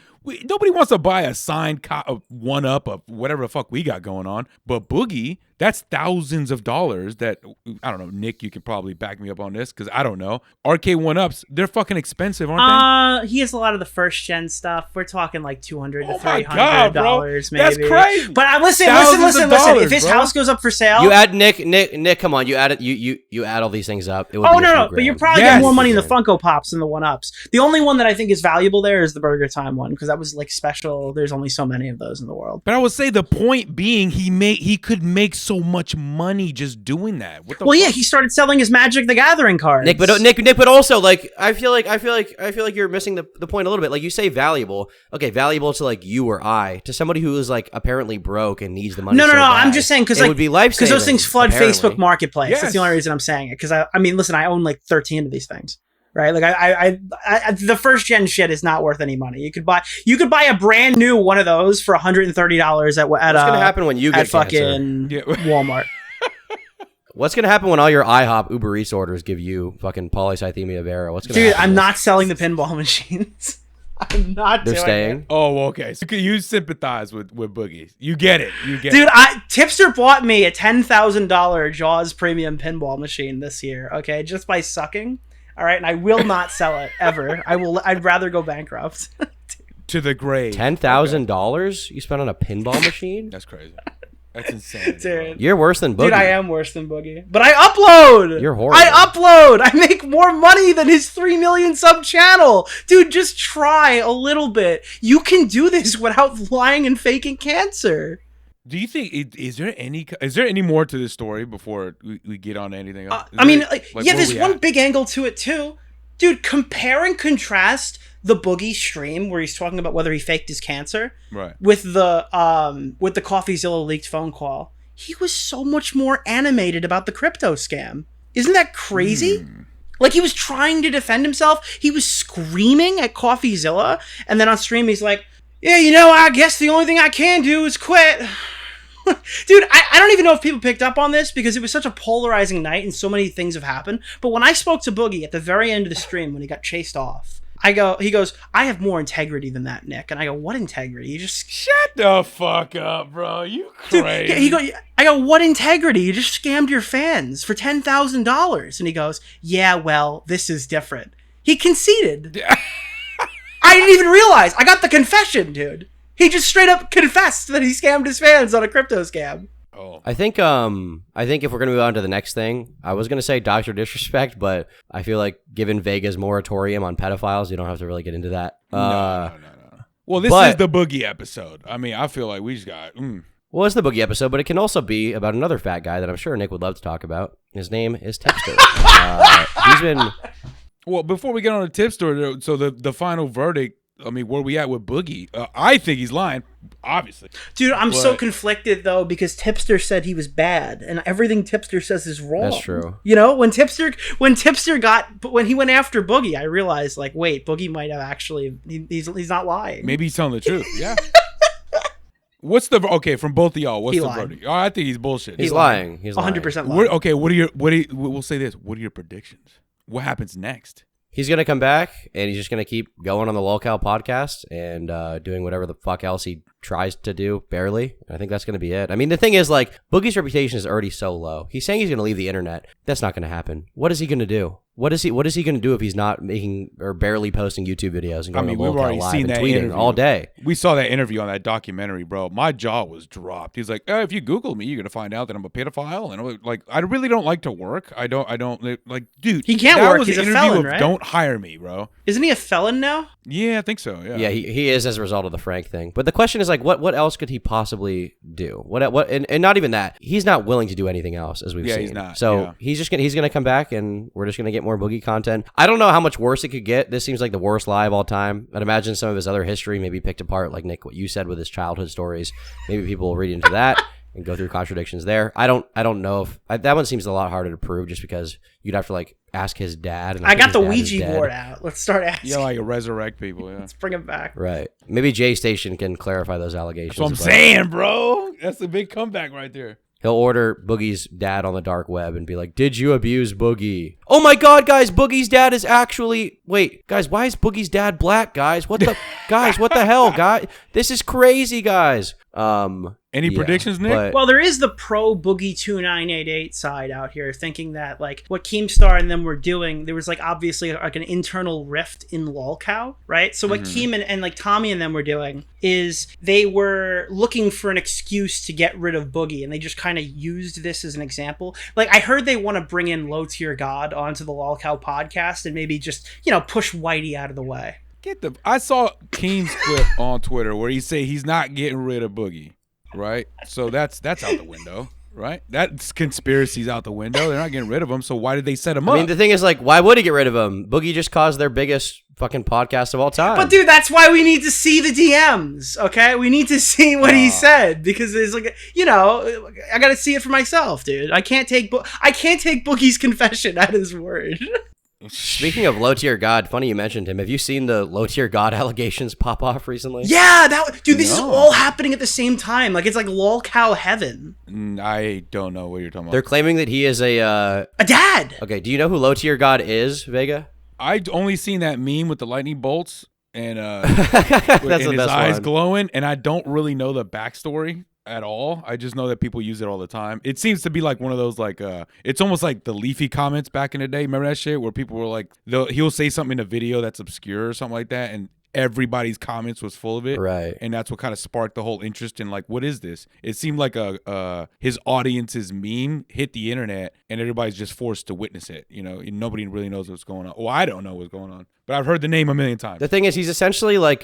nobody wants to buy a signed one up of whatever the fuck we got going on. But Boogie, that's thousands of dollars that, I don't know, Nick, you can probably back me up on this because I don't know. RK 1-ups, they're fucking expensive, aren't He has a lot of the first gen stuff. We're talking like $200 to my God, bro. $300 maybe. That's crazy. But listen. $1,000s, If his bro. house goes up for sale, You add Nick. Come on, you add it. You add all these things up. It would oh be a few no, but you're grand. probably Yes. getting more money in the Funko Pops than the 1-ups. The only one that I think is valuable there is the Burger Time one because that was like special. There's only so many of those in the world. But I would say the point being he could make so much money just doing that. What the Well, yeah, fuck? he started selling his Magic the Gathering cards. Nick, but also like I feel like you're missing the point a little bit. Like you say valuable, okay, valuable to like you or I, to somebody who is like apparently broke and needs the money. No. so bad, I'm just saying because it like would be life because those things flood apparently. Facebook Marketplace. Yes. That's the only reason I'm saying it. Because I mean, listen, I own like 13 of these things. Right, like I the first gen shit is not worth any money. You could buy a brand new one of those for $130 at What's gonna happen when you get at fucking Yeah. Walmart. What's gonna happen when all your IHOP Uber Eats orders give you fucking polycythemia vera? What's gonna Dude, happen? I'm not selling the pinball machines. I'm not They're doing staying. it. Oh, okay. So you sympathize with Boogie. You get it. Dude, Tipster bought me a $10,000 Jaws premium pinball machine this year, okay? Just by sucking. All right, and I will not sell it ever. I'd rather go bankrupt. To the grave. $10,000 you spent on a pinball machine? That's crazy. That's insane. Dude. You're worse than Boogie. Dude, I am worse than Boogie. But I upload! You're horrible. I upload! I make more money than his 3 million sub channel! Dude, just try a little bit. You can do this without lying and faking cancer. Do you think is there any more to this story before we get on to anything else? I mean, yeah, where there's we one at? big angle to it too. Dude, compare and contrast the Boogie stream where he's talking about whether he faked his cancer Right. with the Coffeezilla leaked phone call. He was so much more animated about the crypto scam. Isn't that crazy? Like, he was trying to defend himself. He was screaming at Coffeezilla, and then on stream he's like, yeah, I guess the only thing I can do is quit. Dude, I don't even know if people picked up on this because it was such a polarizing night and so many things have happened. But when I spoke to Boogie at the very end of the stream when he got chased off, he goes, I have more integrity than that, Nick. And I go, what integrity? You just Shut the fuck up, bro. You crazy. Dude, I go, what integrity? You just scammed your fans for $10,000. And he goes, yeah, well, this is different. He conceded. I didn't even realize. I got the confession, dude. He just straight up confessed that he scammed his fans on a crypto scam. Oh. I think if we're gonna move on to the next thing, I was gonna say Dr. Disrespect, but I feel like given Vega's moratorium on pedophiles, you don't have to really get into that. No. Well, this but- is the Boogie episode. I mean, I feel like we just got. Well, it's the Boogie episode, but it can also be about another fat guy that I'm sure Nick would love to talk about. His name is Tipster. He's been. Well, before we get on the Tipster, so the final verdict. I mean, where we at with Boogie? I think he's lying, obviously. Dude, I'm so But- conflicted, though, because Tipster said he was bad, and everything Tipster says is wrong. That's true. When he went after Boogie, I realized, like, wait, Boogie might have actually, he's not lying. Maybe he's telling the truth. Yeah. What's from both of y'all? What's He the lied. verdict? Oh, I think he's bullshit. He's lying. He's lying. 100% lying. We'll say this. What are your predictions? What happens next? He's going to come back, and he's just going to keep going on the Lolcow podcast and doing whatever the fuck else he tries to do, barely. I think that's going to be it. I mean, the thing is, like, Boogie's reputation is already so low. He's saying he's going to leave the internet. That's not going to happen. What is he going to do? What is he going to do if he's not making or barely posting YouTube videos and going to we've Lolcow already live seen and that tweeting interview all day? We saw that interview on that documentary, bro. My jaw was dropped. He's like, if you Google me, you're gonna find out that I'm a pedophile. And I'm like, I really don't like to work. I don't like, dude. He can't that work. was He's an a interview felon, of right? Don't hire me, bro. Isn't he a felon now? Yeah, I think so. Yeah. Yeah, he is as a result of the Frank thing. But the question is, like, what else could he possibly do? And not even that. He's not willing to do anything else, as we've seen. he's not. So Yeah. he's gonna come back, and we're just gonna get more Boogie content. I don't know how much worse it could get. This seems like the worst lie of all time. I'd imagine some of his other history may be picked apart, like Nick, what you said with his childhood stories. Maybe people will read into that. and go through contradictions there. I don't know if that one seems a lot harder to prove, just because you'd have to like ask his dad. And I got the Ouija board out. Let's start asking. Yeah, like resurrect people. Yeah, let's bring him back. Right. Maybe J Station can clarify those allegations. That's what I'm saying, bro. That's a big comeback right there. He'll order Boogie's dad on the dark web and be like, "Did you abuse Boogie?" Oh my God, guys! Boogie's dad is actually. Wait, guys, why is Boogie's dad black? Guys, what the guys? What the hell, guys? This is crazy, guys. Any predictions, Nick? Well, there is the pro Boogie2988 side out here thinking that like what Keemstar and them were doing, there was like obviously like an internal rift in Lolcow, right? So what Keem and like Tommy and them were doing is they were looking for an excuse to get rid of Boogie, and they just kind of used this as an example. Like I heard they want to bring in Low Tier God onto the Lolcow podcast and maybe just, you know, push Whitey out of the way. I saw Keem's clip on Twitter where he say he's not getting rid of Boogie, right? So that's out the window, right? That's conspiracy's out the window. They're not getting rid of him, so why did they set him up? I mean, the thing is, like, why would he get rid of him? Boogie just caused their biggest fucking podcast of all time. But dude, that's why we need to see the DMs, okay? We need to see what he said, because there's like, you know, I got to see it for myself, dude. I can't take Boogie's confession at his word. Speaking of Low Tier God, funny you mentioned him. Have you seen the Low Tier God allegations pop off recently? Yeah, dude, this is all happening at the same time. Like, it's like lolcow heaven. I don't know what you're talking about. They're claiming that he is a dad. Okay, do you know who Low Tier God is, Vega? I only seen that meme with the lightning bolts and That's and the his best eyes one. glowing, and I don't really know the backstory at all. I just know that people use it all the time. It seems to be like one of those like it's almost like the Leafy comments back in the day. Remember that shit where people were like, he'll say something in a video that's obscure or something like that, and everybody's comments was full of it, right? And that's what kind of sparked the whole interest in like, what is this? It seemed like his audience's meme hit the internet, and everybody's just forced to witness it. You know, and nobody really knows what's going on. Well, I don't know what's going on, but I've heard the name a million times. The thing is, he's essentially like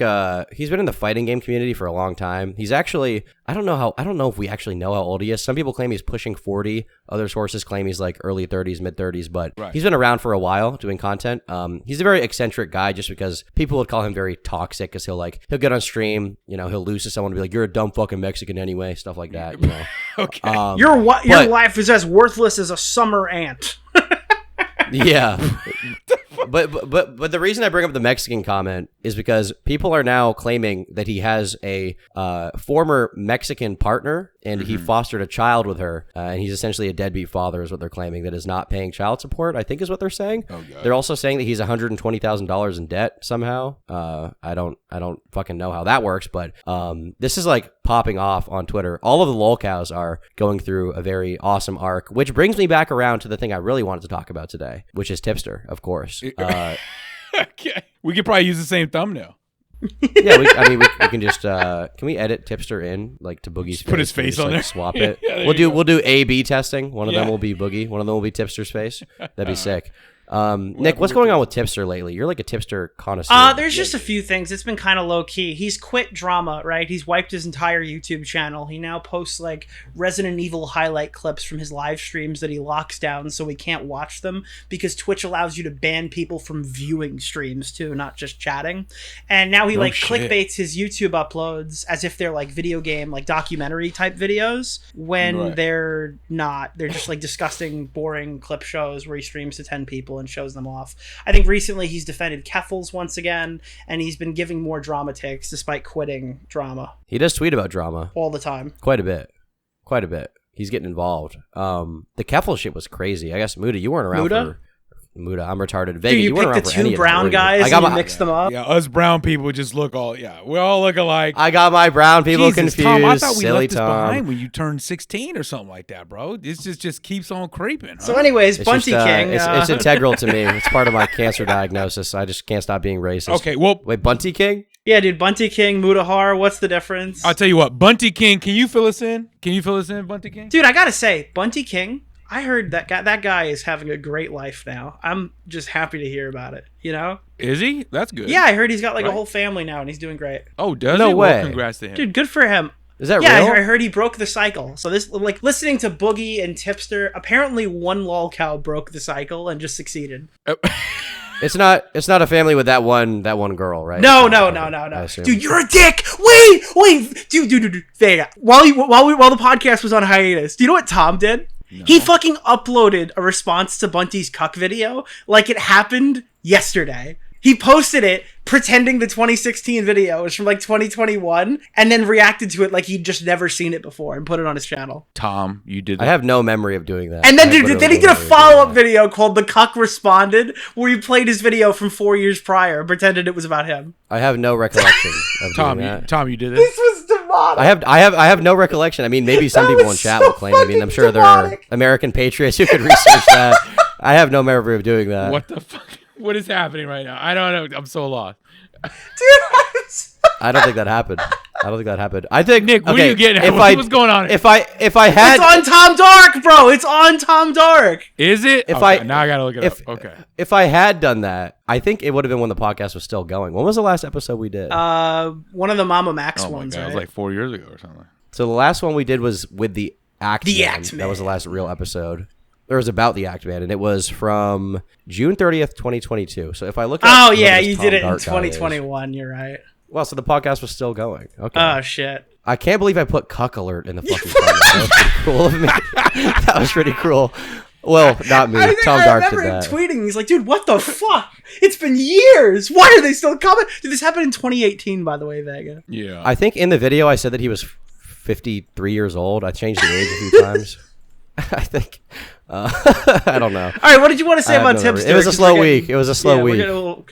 he's been in the fighting game community for a long time. He's actually I don't know if we actually know how old he is. Some people claim he's pushing 40. Other sources claim he's like early 30s, mid 30s, but he's been around for a while doing content. He's a very eccentric guy, just because people would call him very toxic, because he'll get on stream, you know, he'll lose to someone and be like, "You're a dumb fucking Mexican anyway," stuff like that, you know. Okay. Your life is as worthless as a summer ant. Yeah. But the reason I bring up the Mexican comment is because people are now claiming that he has a former Mexican partner, and he fostered a child with her, and he's essentially a deadbeat father, is what they're claiming, that is not paying child support, I think is what they're saying. Oh, God. They're also saying that he's $120,000 in debt somehow. I don't fucking know how that works, but this is like popping off on Twitter. All of the lolcows are going through a very awesome arc, which brings me back around to the thing I really wanted to talk about today, which is Tipster, of course. Okay. We could probably use the same thumbnail. Yeah, we can just can we edit Tipster in like to Boogie's face? Put his face on there. Swap Yeah, it. yeah, We'll do A/B testing. One of them will be Boogie. One of them will be Tipster's face. That'd be sick. Nick, what's going on with Tipster lately? You're like a Tipster connoisseur. There's just a few things. It's been kind of low key. He's quit drama, right? He's wiped his entire YouTube channel. He now posts like Resident Evil highlight clips from his live streams that he locks down so we can't watch them, because Twitch allows you to ban people from viewing streams too, not just chatting. And now he clickbaits his YouTube uploads as if they're like video game, like documentary type videos, when they're not. They're just like disgusting, boring clip shows where he streams to 10 people and shows them off. I think recently he's defended Keffels once again, and he's been giving more drama takes despite quitting drama. He does tweet about drama all the time. Quite a bit. He's getting involved. The Keffel shit was crazy. I guess Muda, you weren't around for Muda. I'm retarded. Vega, Dude, you weren't around picked for any the two of brown it, guys and you mixed them up. Yeah, us brown people just look all. Yeah, we all look alike. I got my brown people Jesus, confused. Tom, I thought we Silly left this Tom. behind when you turned 16 or something like that, bro. This just keeps on creeping. Huh? So, anyways, It's Bunty just, King. It's integral to me. It's part of my cancer diagnosis. I just can't stop being racist. Okay, well, wait, Bunty King? Yeah, dude, Bunty King, Mudahar, what's the difference? I'll tell you what, Bunty King, can you fill us in? Bunty King? Dude, I gotta say, Bunty King, I heard that guy is having a great life now. I'm just happy to hear about it, you know? Is he? That's good. Yeah, I heard he's got like a whole family now and he's doing great. Oh, does No he? way. Well, congrats to him. Dude, good for him. Is that real? real? I heard he broke the cycle. So this, like, listening to Boogie and Tipster, apparently one lolcow broke the cycle and just succeeded. It's not a family with that one girl, right? No. I assume. Dude, you're a dick. Wait, dude, Vega. While the podcast was on hiatus, do you know what Tom did? No. He fucking uploaded a response to Bunty's cuck video like it happened yesterday. He posted it pretending the 2016 video was from like 2021 and then reacted to it like he'd just never seen it before and put it on his channel. Tom, you did that. I have no memory of doing that. And then then he did a follow-up video called The Cuck Responded where he played his video from 4 years prior and pretended it was about him. I have no recollection of Tom, doing that. Tom, you did This was demonic. I have no recollection. I mean, maybe some people in chat will claim. I mean, I'm sure demonic. there are American patriots who could research that. I have no memory of doing that. What the fuck? What is happening right now? I don't know. I'm so lost. Dude, I don't think that happened. I think Nick, what okay, are you getting at? What's going on? If I had, it's on Tom Dark, bro. It's on Tom Dark. Is it? Now I gotta look it up. Okay. If I had done that, I think it would have been when the podcast was still going. When was the last episode we did? One of the Mama Max Oh my ones. god, Right? it was like 4 years ago or something. So the last one we did was with the Act The Man. Act Man. That was the last real episode. It was about the Act Man, and it was from June 30th, 2022. So if I look at Oh yeah, you did it in 2021. You're right. Well, so the podcast was still going. Okay. Oh shit. I can't believe I put cuck alert in the fucking comment. That was pretty cruel of me. That was pretty cruel. Well, not me. Tom Dark did remember him that. tweeting. He's like, dude, what the fuck? It's been years. Why are they still coming? Dude, this happened in 2018, by the way, Vega. Yeah. I think in the video I said that he was 53 years old. I changed the age a few times. I think. I don't know. All right, what did you want to say about Tipster? It was a slow week.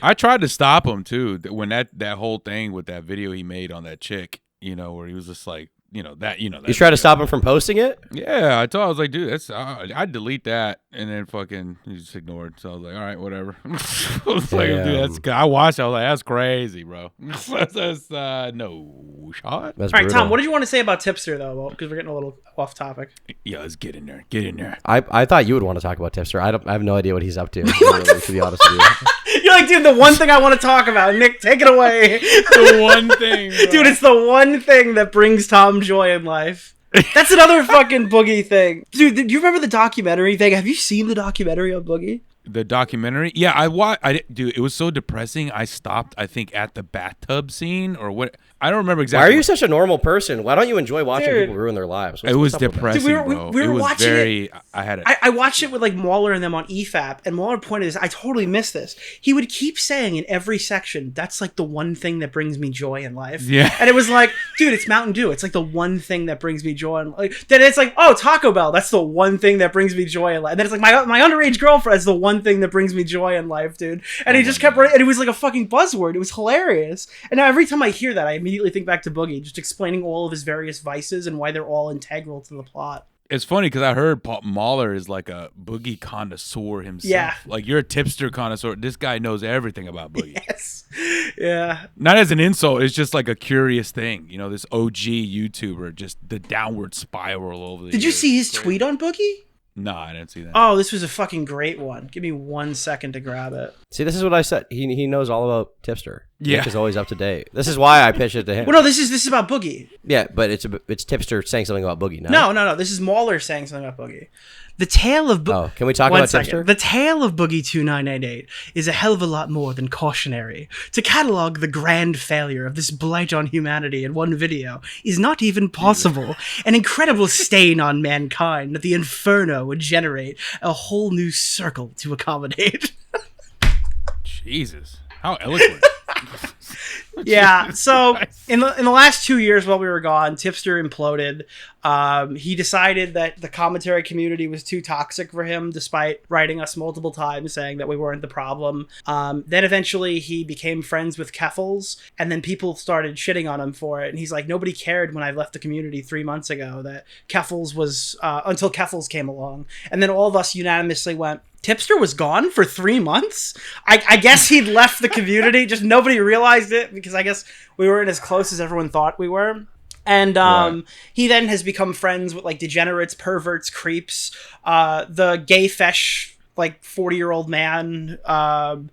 I tried to stop him too when that whole thing with that video he made on that chick, where he was just like, that. You tried to stop him from posting it? Yeah, I was like, dude, that's I'd delete that, and then fucking he just ignored. So I was like, all right, whatever. I was like, dude, I watched. I was like, that's crazy, bro. That's no shot. All right, Tom, what did you want to say about Tipster though? Because we're getting a little off topic. Yeah, let's get in there. Get in there. I thought you would want to talk about Tipster. I have no idea what he's up to. Really, to be honest with you. You're like, dude, the one thing I want to talk about. Nick, take it away. The one thing, bro. Dude, it's the one thing that brings Tom joy in life. That's another fucking Boogie thing. Dude, do you remember the documentary? Vega, have you seen the documentary on Boogie? The documentary? Yeah, I watched. Dude, it was so depressing. I stopped, I think, at the bathtub scene or what. I don't remember exactly. Why are you such a normal person? Why don't you enjoy watching people ruin their lives? It was depressing, dude, bro. we were it was watching very, it. I watched it with like Mauler and them on EFAP, and Mauler pointed this. I totally missed this. He would keep saying in every section, "That's like the one thing that brings me joy in life." Yeah, and it was like, dude, it's Mountain Dew. It's like the one thing that brings me joy. In life. Then it's like, oh, Taco Bell. That's the one thing that brings me joy in life. And then it's like my underage girlfriend is the one thing that brings me joy in life, dude. And he just kept running, and it was like a fucking buzzword. It was hilarious. And now every time I hear that, I immediately think back to Boogie, just explaining all of his various vices and why they're all integral to the plot. It's funny because I heard Mahler is like a Boogie connoisseur himself. Yeah. Like, you're a tipster connoisseur. This guy knows everything about Boogie. Yes. Yeah. Not as an insult. It's just like a curious thing. This OG YouTuber, just the downward spiral over the Did you see his tweet on Boogie? No, I didn't see that. Oh, this was a fucking great one. Give me 1 second to grab it. See, this is what I said. He knows all about Tipster. Yeah. Nick is always up to date. This is why I pitched it to him. Well, no, this is about Boogie. Yeah, but it's Tipster saying something about Boogie now. No. This is Mauler saying something about Boogie. The tale of Boogie. Oh, can we talk about Tipster? The tale of Boogie2988 is a hell of a lot more than cautionary. To catalog the grand failure of this blight on humanity in one video is not even possible. An incredible stain on mankind that the inferno would generate a whole new circle to accommodate. Jesus, how eloquent. Yeah, so in the last 2 years while we were gone, Tipster imploded. He decided that the commentary community was too toxic for him, despite writing us multiple times saying that we weren't the problem. Then eventually he became friends with Keffels, and then people started shitting on him for it. And he's like, nobody cared when I left the community 3 months ago that Keffels was, until Keffels came along. And then all of us unanimously went, Tipster was gone for 3 months? I guess he'd left the community, just nobody realized it because I guess we weren't as close as everyone thought we were. And he then has become friends with like degenerates, perverts, creeps, the gay fesh like 40-year-old man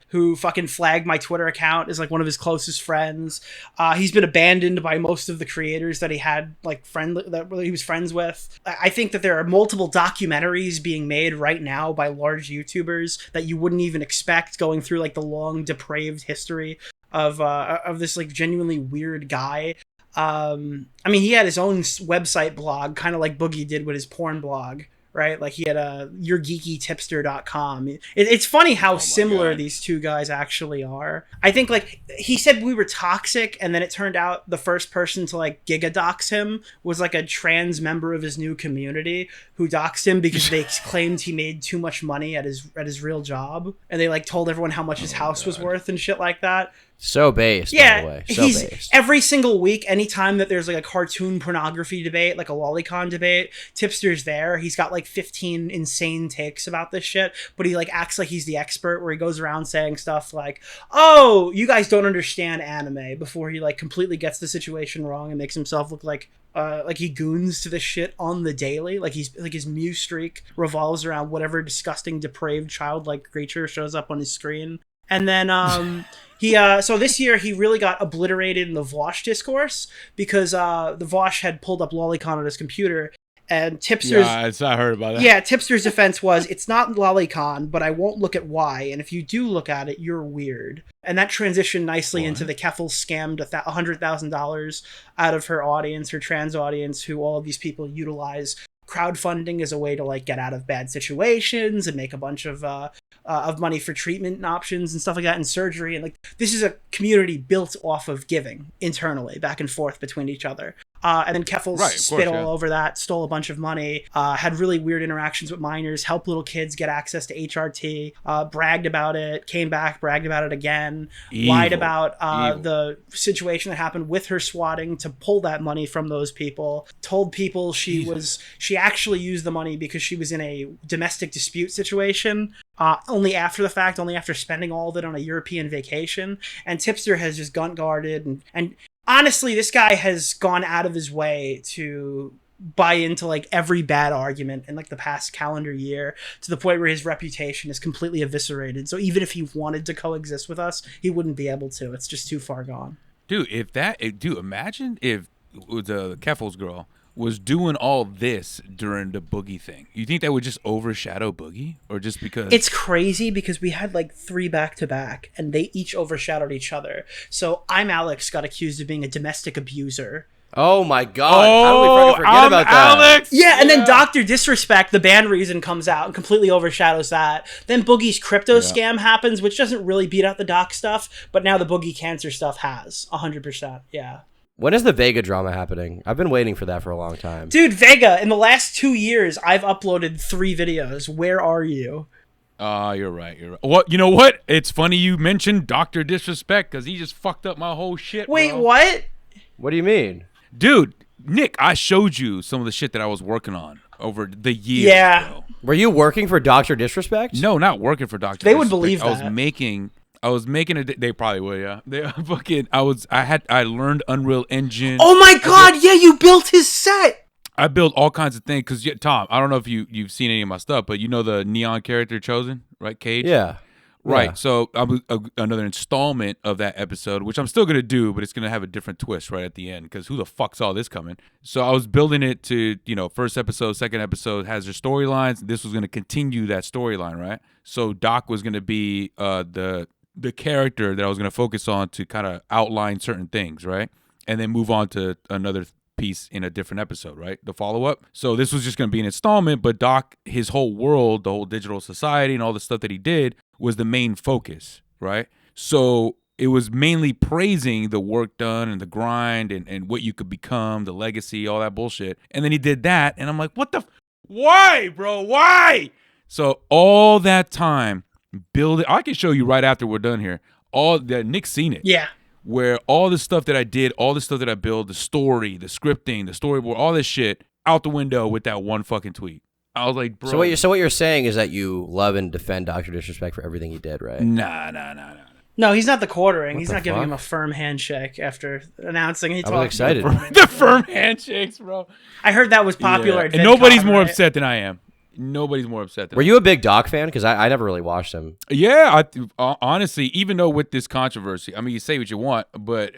who fucking flagged my Twitter account is like one of his closest friends. He's been abandoned by most of the creators that he had like that he was friends with. I think that there are multiple documentaries being made right now by large YouTubers that you wouldn't even expect, going through like the long depraved history of this like genuinely weird guy. I mean, he had his own website blog, kind of like Boogie did with his porn blog, right? Like he had yourgeekytipster.com. It's funny how similar these two guys actually are. I think like he said we were toxic, and then it turned out the first person to like gigadox him was like a trans member of his new community who doxed him because they claimed he made too much money at his real job, and they like told everyone how much his house was worth and shit like that. So based, by the way. So based. Every single week, anytime that there's like a cartoon pornography debate, like a lolicon debate, Tipster's there. He's got like 15 insane takes about this shit, but he like acts like he's the expert, where he goes around saying stuff like, "Oh, you guys don't understand anime," before he like completely gets the situation wrong and makes himself look like he goons to this shit on the daily. Like he's like his Mew streak revolves around whatever disgusting, depraved, childlike creature shows up on his screen. And then so this year he really got obliterated in the Vosh discourse because the Vosh had pulled up Lolicon on his computer, and Tipster's I heard about that. Yeah, Tipster's defense was, it's not Lolicon, but I won't look at why, and if you do look at it, you're weird. And that transitioned nicely into the Keffel scammed $100,000 out of her audience, her trans audience, who all of these people utilize crowdfunding as a way to like get out of bad situations and make a bunch of money for treatment options and stuff like that, and surgery. And like, this is a community built off of giving internally back and forth between each other. And then Keffel spit all over that, stole a bunch of money, had really weird interactions with minors, helped little kids get access to HRT, bragged about it, came back, bragged about it again, lied about the situation that happened with her swatting to pull that money from those people, told people she actually used the money because she was in a domestic dispute situation, only after the fact, only after spending all of it on a European vacation. And Tipster has just guarded and honestly, this guy has gone out of his way to buy into like every bad argument in like the past calendar year, to the point where his reputation is completely eviscerated. So even if he wanted to coexist with us, he wouldn't be able to. It's just too far gone. Dude, imagine if the Keffel's girl was doing all this during the Boogie thing. You think that would just overshadow Boogie? Or just because... It's crazy because we had like 3 back-to-back, and they each overshadowed each other. So I'm Alex got accused of being a domestic abuser. Oh my god. How did we fucking forget about that? Alex! Yeah, and then Dr. Disrespect, the band reason, comes out and completely overshadows that. Then Boogie's crypto scam happens, which doesn't really beat out the Doc stuff, but now the Boogie cancer stuff has. 100%, yeah. When is the Vega drama happening? I've been waiting for that for a long time. Dude, Vega, in the last 2 years, I've uploaded 3 videos. Where are you? You're right. Well, you know what? It's funny you mentioned Dr. Disrespect, because he just fucked up my whole shit, Wait, bro. what? What do you mean? Dude, Nick, I showed you some of the shit that I was working on over the years, bro. Were you working for Dr. Disrespect? No, not working for Dr. They Disrespect. would believe that. I was making it. They probably would, yeah. I learned Unreal Engine. Oh my god, yeah, you built his set. I built all kinds of things because, Tom, I don't know if you've seen any of my stuff, but you know the neon character Chosen, right? Cage? Yeah. Right. Yeah. So another installment of that episode, which I'm still going to do, but it's going to have a different twist right at the end, because who the fuck saw this coming? So I was building it to, first episode, second episode has their storylines. This was going to continue that storyline, right? So Doc was going to be the character that I was going to focus on to kind of outline certain things, right? And then move on to another piece in a different episode, right? The follow-up. So this was just going to be an installment, but Doc, his whole world, the whole digital society and all the stuff that he did was the main focus, right? So it was mainly praising the work done and the grind and what you could become, the legacy, all that bullshit. And then he did that, and I'm like, why, bro? Why? So all that time, build it. I can show you right after we're done here. All that Nick's seen it. Yeah. Where all the stuff that I did, all the stuff that I built, the story, the scripting, the storyboard, all this shit out the window with that one fucking tweet. I was like, bro. So what you're saying is that you love and defend Dr. Disrespect for everything he did, right? Nah. No, he's not the quartering. He's the not giving fuck? him a firm handshake after announcing he I was excited. The firm handshakes, bro. I heard that was popular. Yeah. And nobody's more upset than I am. Nobody's more upset than Were you a big Doc fan? Because I never really watched him. Yeah, honestly, even though with this controversy, I mean, you say what you want, but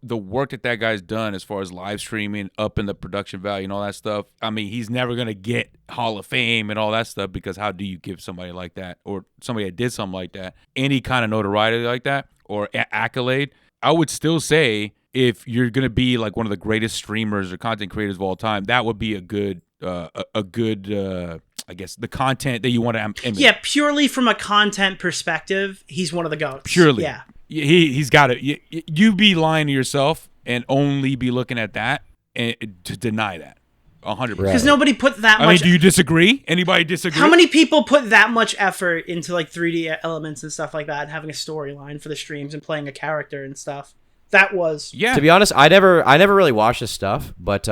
the work that guy's done as far as live streaming, up in the production value and all that stuff. I mean, he's never gonna get Hall of Fame and all that stuff, because how do you give somebody like that, or somebody that did something like that, any kind of notoriety like that or accolade? I would still say, if you're gonna be like one of the greatest streamers or content creators of all time, that would be a good I guess the content that you want to emulate. Yeah, purely from a content perspective, he's one of the GOATs. Purely. Yeah. He's got it. You be lying to yourself and only be looking at that and to deny that 100%. Because nobody put that much. I mean, do you disagree? Anybody disagree? How many people put that much effort into like 3D elements and stuff like that, and having a storyline for the streams and playing a character and stuff? That was To be honest, I never really watched this stuff, but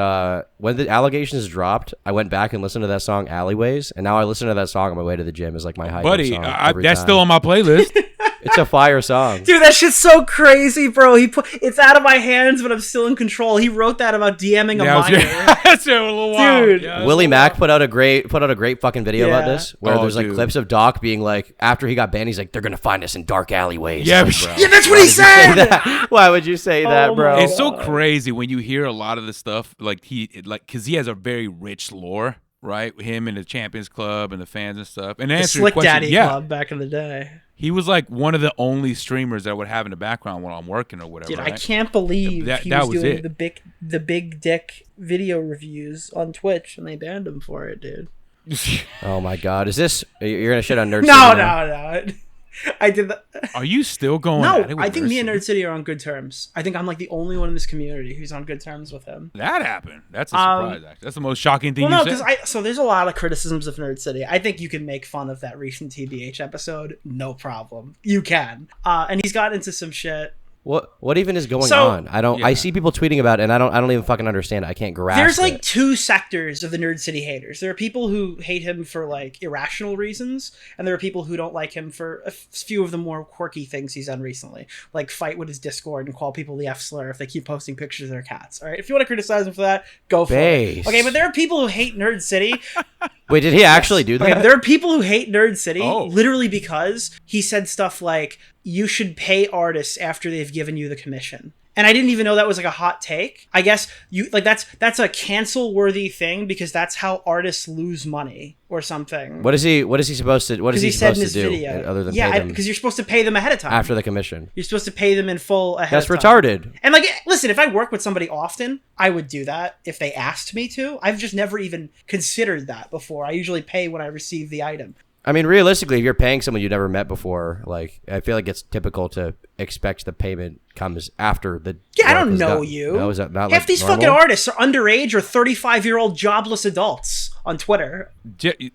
when the allegations dropped, I went back and listened to that song "Alleyways," and now I listen to that song on my way to the gym as like my hype buddy. song. That's still on my playlist. It's a fire song. Dude, that shit's so crazy, bro. It's out of my hands, but I'm still in control. He wrote that about DMing a minor. That's a little wild. Dude. Yeah, Willie Mack put out a great fucking video about this, where Oh, there's like dude. clips of Doc being like, after he got banned, he's like, they're gonna find us in dark alleyways. Yeah, Like, bro. bro, Yeah, that's what he say said. that? Why would you say that, Oh bro? my It's so crazy when you hear a lot of the stuff, because he has a very rich lore, right? Him and the Champions Club and the fans and stuff. And to The answer your Slick question, Daddy yeah, Club back in the day. he was like one of the only streamers that I would have in the background when I'm working or whatever. Dude, right? I can't believe That he was was doing it. the big dick video reviews on Twitch, and they banned him for it, dude. Oh my god, is this? You're gonna shit on Nerd No, City now? no. I did that. Are you still going No, at it with I think me and Nerd Nerd City are on good terms. I think I'm like the only one in this community who's on good terms with him. That happened. That's a surprise, actually. That's the most shocking thing Well, no, you said. because so there's a lot of criticisms of Nerd City. I think you can make fun of that recent TBH episode, no problem. You can. And he's got into some shit. What even is going So- on? I don't. Yeah. I see people tweeting about it, and I don't even fucking understand it. I can't grasp. There's like it. two sectors of the Nerd City haters. There are people who hate him for like irrational reasons, and there are people who don't like him for a few of the more quirky things he's done recently, like fight with his Discord and call people the F slur if they keep posting pictures of their cats. All right, if you want to criticize him for that, go for Base. it. Okay, but there are people who hate Nerd City. Wait, did he actually do that? Okay, there are people who hate Nerd City Oh. literally because he said stuff like, you should pay artists after they've given you the commission. And I didn't even know that was like a hot take. I guess you like that's a cancel worthy thing because that's how artists lose money or something. What is he supposed to? What is Because he he said supposed in to his do video, other than pay them because you're supposed to pay them ahead of time after the commission? You're supposed to pay them in full ahead. That's of time. retarded. And like, listen, if I work with somebody often, I would do that if they asked me to. I've just never even considered that before. I usually pay when I receive the item. I mean, realistically, if you're paying someone you never met before, like I feel like it's typical to expect the payment comes after the. Yeah, I work don't is know done. you. No, is that not Half like these normal? fucking artists are underage or 35-year-old jobless adults on Twitter.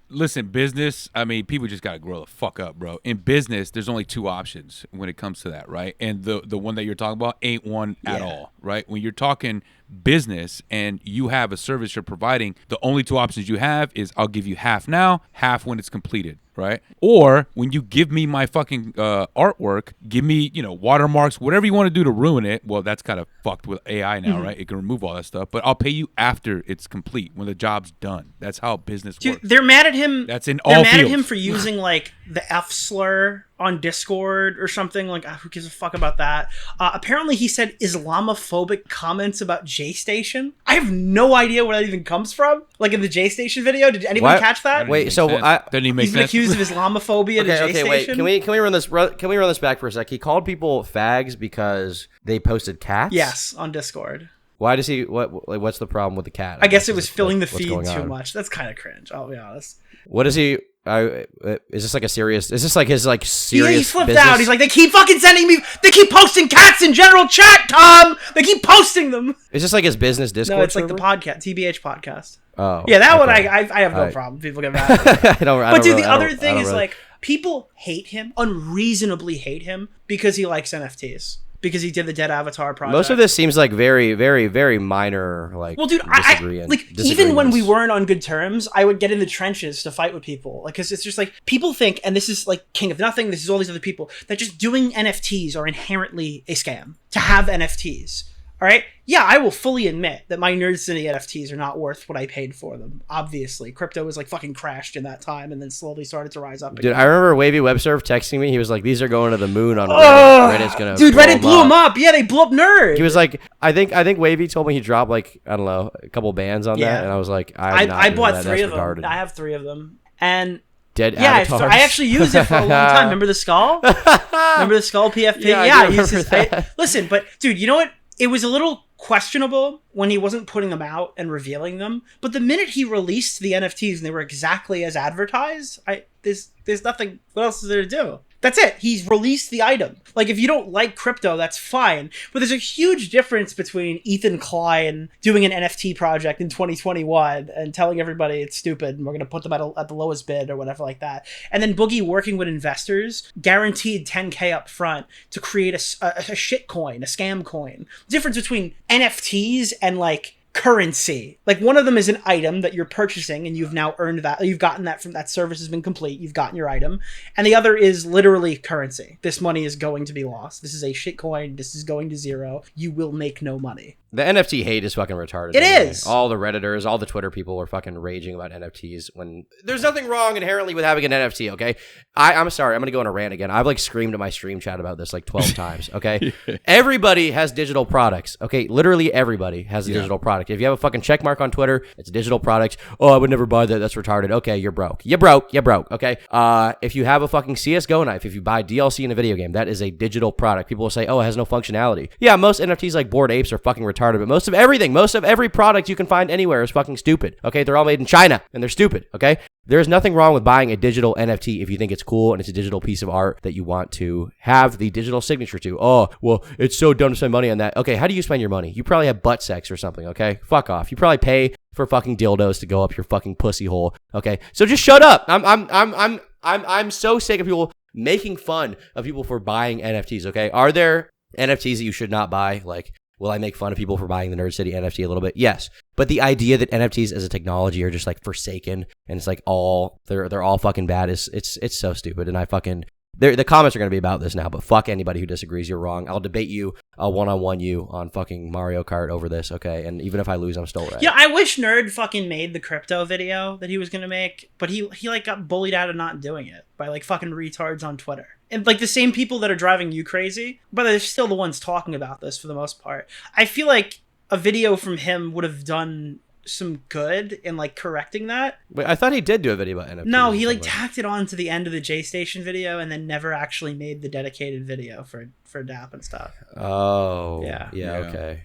Listen, business, I mean, people just got to grow the fuck up, bro. In business, there's only two options when it comes to that, right? And the one that you're talking about ain't one at Yeah. all, right? When you're talking business and you have a service you're providing, the only two options you have is I'll give you half now, half when it's completed, right? Or when you give me my fucking artwork, give me, watermarks, whatever you want to do to ruin it. Well, that's kind of fucked with AI now, right? It can remove all that stuff, but I'll pay you after it's complete, when the job's done. That's how business Dude, works. they're mad at him. That's in They're all mad at fields. him for using like the F slur on Discord or something. Like, who gives a fuck about that? Apparently, he said Islamophobic comments about J Station. I have no idea where that even comes from. Like in the J Station video, did anyone What? catch that? Wait, so doesn't even make He's been sense. accused of Islamophobia to J Okay, Station. wait. Can we run this? Can we run this back for a sec? He called people fags because they posted cats. Yes, on Discord. Why does he? What's the problem with the cat? I guess it was Is filling the what's feed going too on? much. That's kind of cringe. I'll be honest. What is he? Is this like a serious? Is this like his like Yeah, serious? he flipped business? out. He's like, they keep fucking sending me. They keep posting cats in general chat, Tom. They keep posting them. Is this like his business Discord? No, it's like server? the podcast, TBH podcast. Oh, Yeah, that one okay. I have no Alright. problem. People get mad. I don't. But dude, the I don't- other I thing don't is really- like people hate him, unreasonably hate him because he likes NFTs. Because he did the Dead Avatar project. most of this seems like very, very, very minor. Like, Well, dude, I like even when we disagreements. weren't on good terms, I would get in the trenches to fight with people. Like, because it's just like people think, and this is like King of Nothing. This is all these other people that just doing NFTs are inherently a scam. To have NFTs, All right. Yeah, I will fully admit that my Nerd City NFTs are not worth what I paid for them. Obviously, crypto was like fucking crashed in that time, and then slowly started to rise up again. Dude, I remember Wavy Websurf texting me. He was like, "These are going to the moon on Reddit. Reddit's gonna." Dude, Reddit blew him up. Yeah, they blew up Nerd. He was like, I think Wavy told me he dropped like, I don't know, a couple bands on that, and I was like, I bought 3 of them. I have 3 of them, and. Dead yeah, avatars. I actually used it for a long time. Remember the skull? Remember the skull PFP? Yeah, I used used it. Listen, but dude, you know what? It was a little questionable when he wasn't putting them out and revealing them. But the minute he released the NFTs and they were exactly as advertised, there's nothing. What else is there to do? That's it. He's released the item. Like, if you don't like crypto, that's fine. But there's a huge difference between Ethan Klein doing an NFT project in 2021 and telling everybody it's stupid and we're going to put them at the lowest bid or whatever like that. And then Boogie working with investors, guaranteed 10K up front to create a shit coin, a scam coin. The difference between NFTs and, like, currency. Like, one of them is an item that you're purchasing and you've now earned that. You've gotten that from that service has been complete. You've gotten your item. And the other is literally currency. This money is going to be lost. This is a shit coin. This is going to zero. You will make no money. The NFT hate is fucking retarded. It is. All the Redditors, all the Twitter people were fucking raging about NFTs when there's nothing wrong inherently with having an NFT, okay? I'm sorry, I'm going to go on a rant again. I've like screamed at my stream chat about this like 12 times, okay? Everybody has digital products, okay? Literally everybody has a digital product. If you have a fucking check mark on Twitter, it's a digital product. Oh, I would never buy that. That's retarded. Okay, you're broke. You're broke, okay? If you have a fucking CSGO knife, if you buy DLC in a video game, that is a digital product. People will say, oh, it has no functionality. Yeah, most NFTs like Bored Apes are fucking retarded, but most of every product you can find anywhere is fucking stupid, okay? They're all made in China, and they're stupid, okay? There's nothing wrong with buying a digital NFT if you think it's cool and it's a digital piece of art that you want to have the digital signature to. Oh, well, it's so dumb to spend money on that. Okay, how do you spend your money? You probably have butt sex or something, okay? Fuck off. You probably pay for fucking dildos to go up your fucking pussy hole, okay? So just shut up. I'm so sick of people making fun of people for buying NFTs, okay? Are there NFTs that you should not buy? Like, will I make fun of people for buying the Nerd City NFT a little bit? Yes. But the idea that NFTs as a technology are just like forsaken and it's like they're all fucking bad is it's so stupid. And I fucking the comments are going to be about this now, but fuck anybody who disagrees. You're wrong. I'll debate you. I'll one-on-one you on fucking Mario Kart over this, okay? And even if I lose, I'm still right. Yeah, I wish Nerd fucking made the crypto video that he was going to make, but he like got bullied out of not doing it by like fucking retards on Twitter. And like the same people that are driving you crazy, but they're still the ones talking about this for the most part. I feel like a video from him would have done some good in like correcting that. Wait, I thought he did do a video about NFTs. No, he like tacked it on to the end of the J Station video and then never actually made the dedicated video for DAP and stuff. Oh. Yeah. Okay.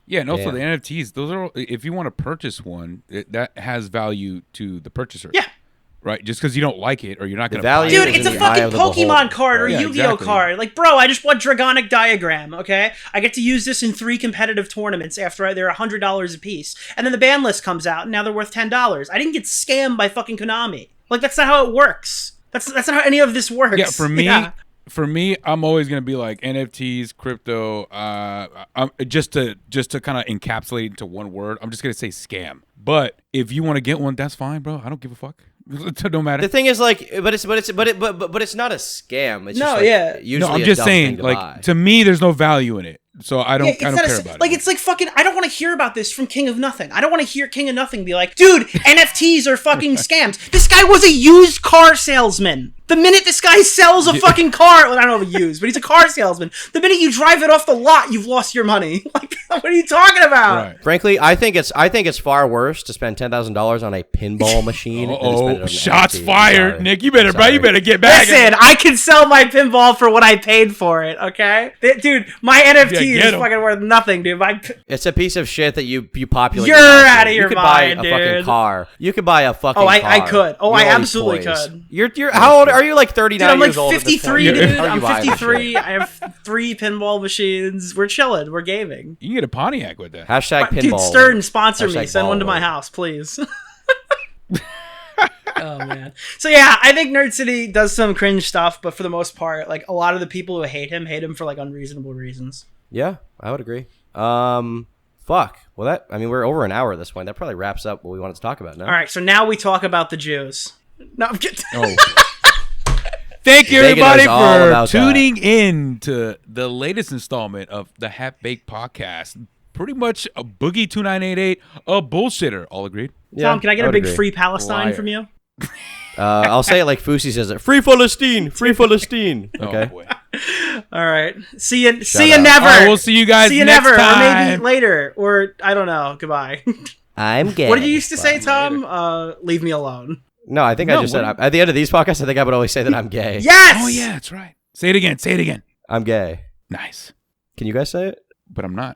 Yeah, and also the NFTs, those are, if you want to purchase one, that has value to the purchaser. Yeah. Right, just because you don't like it or you're not going to buy it. Dude, it's a fucking Pokemon card or Yu-Gi-Oh card. Like, bro, I just bought Dragonic Diagram, okay? I get to use this in 3 competitive tournaments after they're $100 a piece. And then the ban list comes out, and now they're worth $10. I didn't get scammed by fucking Konami. Like, that's not how it works. That's not how any of this works. Yeah, for me, I'm always going to be like NFTs, crypto, just to kind of encapsulate into one word, I'm just going to say scam. But if you want to get one, that's fine, bro. I don't give a fuck. No matter. The thing is, like, but it's not a scam. It's just, like, usually no, I'm just saying, like, to me, there's no value in it, so I don't care about it. Like, it's like fucking. I don't want to hear about this from King of Nothing. I don't want to hear King of Nothing be like, dude, NFTs are fucking scams. This guy was a used car salesman. The minute this guy sells a fucking car, well, I don't know if used, but he's a car salesman. The minute you drive it off the lot, you've lost your money. Like, what are you talking about? Right. Frankly, I think it's far worse to spend $10,000 on a pinball machine. Oh, shots fired, Nick! You better get back. Listen, I can sell my pinball for what I paid for it. Okay, dude, my NFT is fucking worth nothing, dude. It's a piece of shit that you populate. You're out of your mind, dude. You could buy a fucking car. You could buy a fucking car. I could. Oh, I absolutely could. You're how old are you? Like 39 dude, years old. I'm like 53, dude. I'm buying 53. I have 3 pinball machines. We're chilling. We're gaming. You can get a Pontiac with that. Hashtag pinball. Dude, Stern, sponsor me. Send one to my house, please. Oh, man. So, yeah, I think Nerd City does some cringe stuff, but for the most part, like, a lot of the people who hate him for, like, unreasonable reasons. Yeah, I would agree. Fuck. Well, we're over an hour at this point. That probably wraps up what we wanted to talk about now. All right, so now we talk about the Jews. No, I'm kidding. Oh. Thank you, everybody, for tuning in to the latest installment of the Half Baked Podcast. pretty much a Boogie2988, a bullshitter. All agreed? Yeah, Tom, can I get I a would big agree. free Palestine Liar. from you? I'll say it like Fusi says it. Free Palestine! Free Palestine! Okay. Oh, boy. All right. See you out. never. All right, we'll see you guys See you next never, time. or maybe later, or I don't know. Goodbye. I'm gay. What did you used to say, Tom? Leave me alone. No, I think I just said, at the end of these podcasts, I think I would always say that I'm gay. Yes. Oh, yeah, that's right. Say it again. Say it again. I'm gay. Nice. Can you guys say it? But I'm not.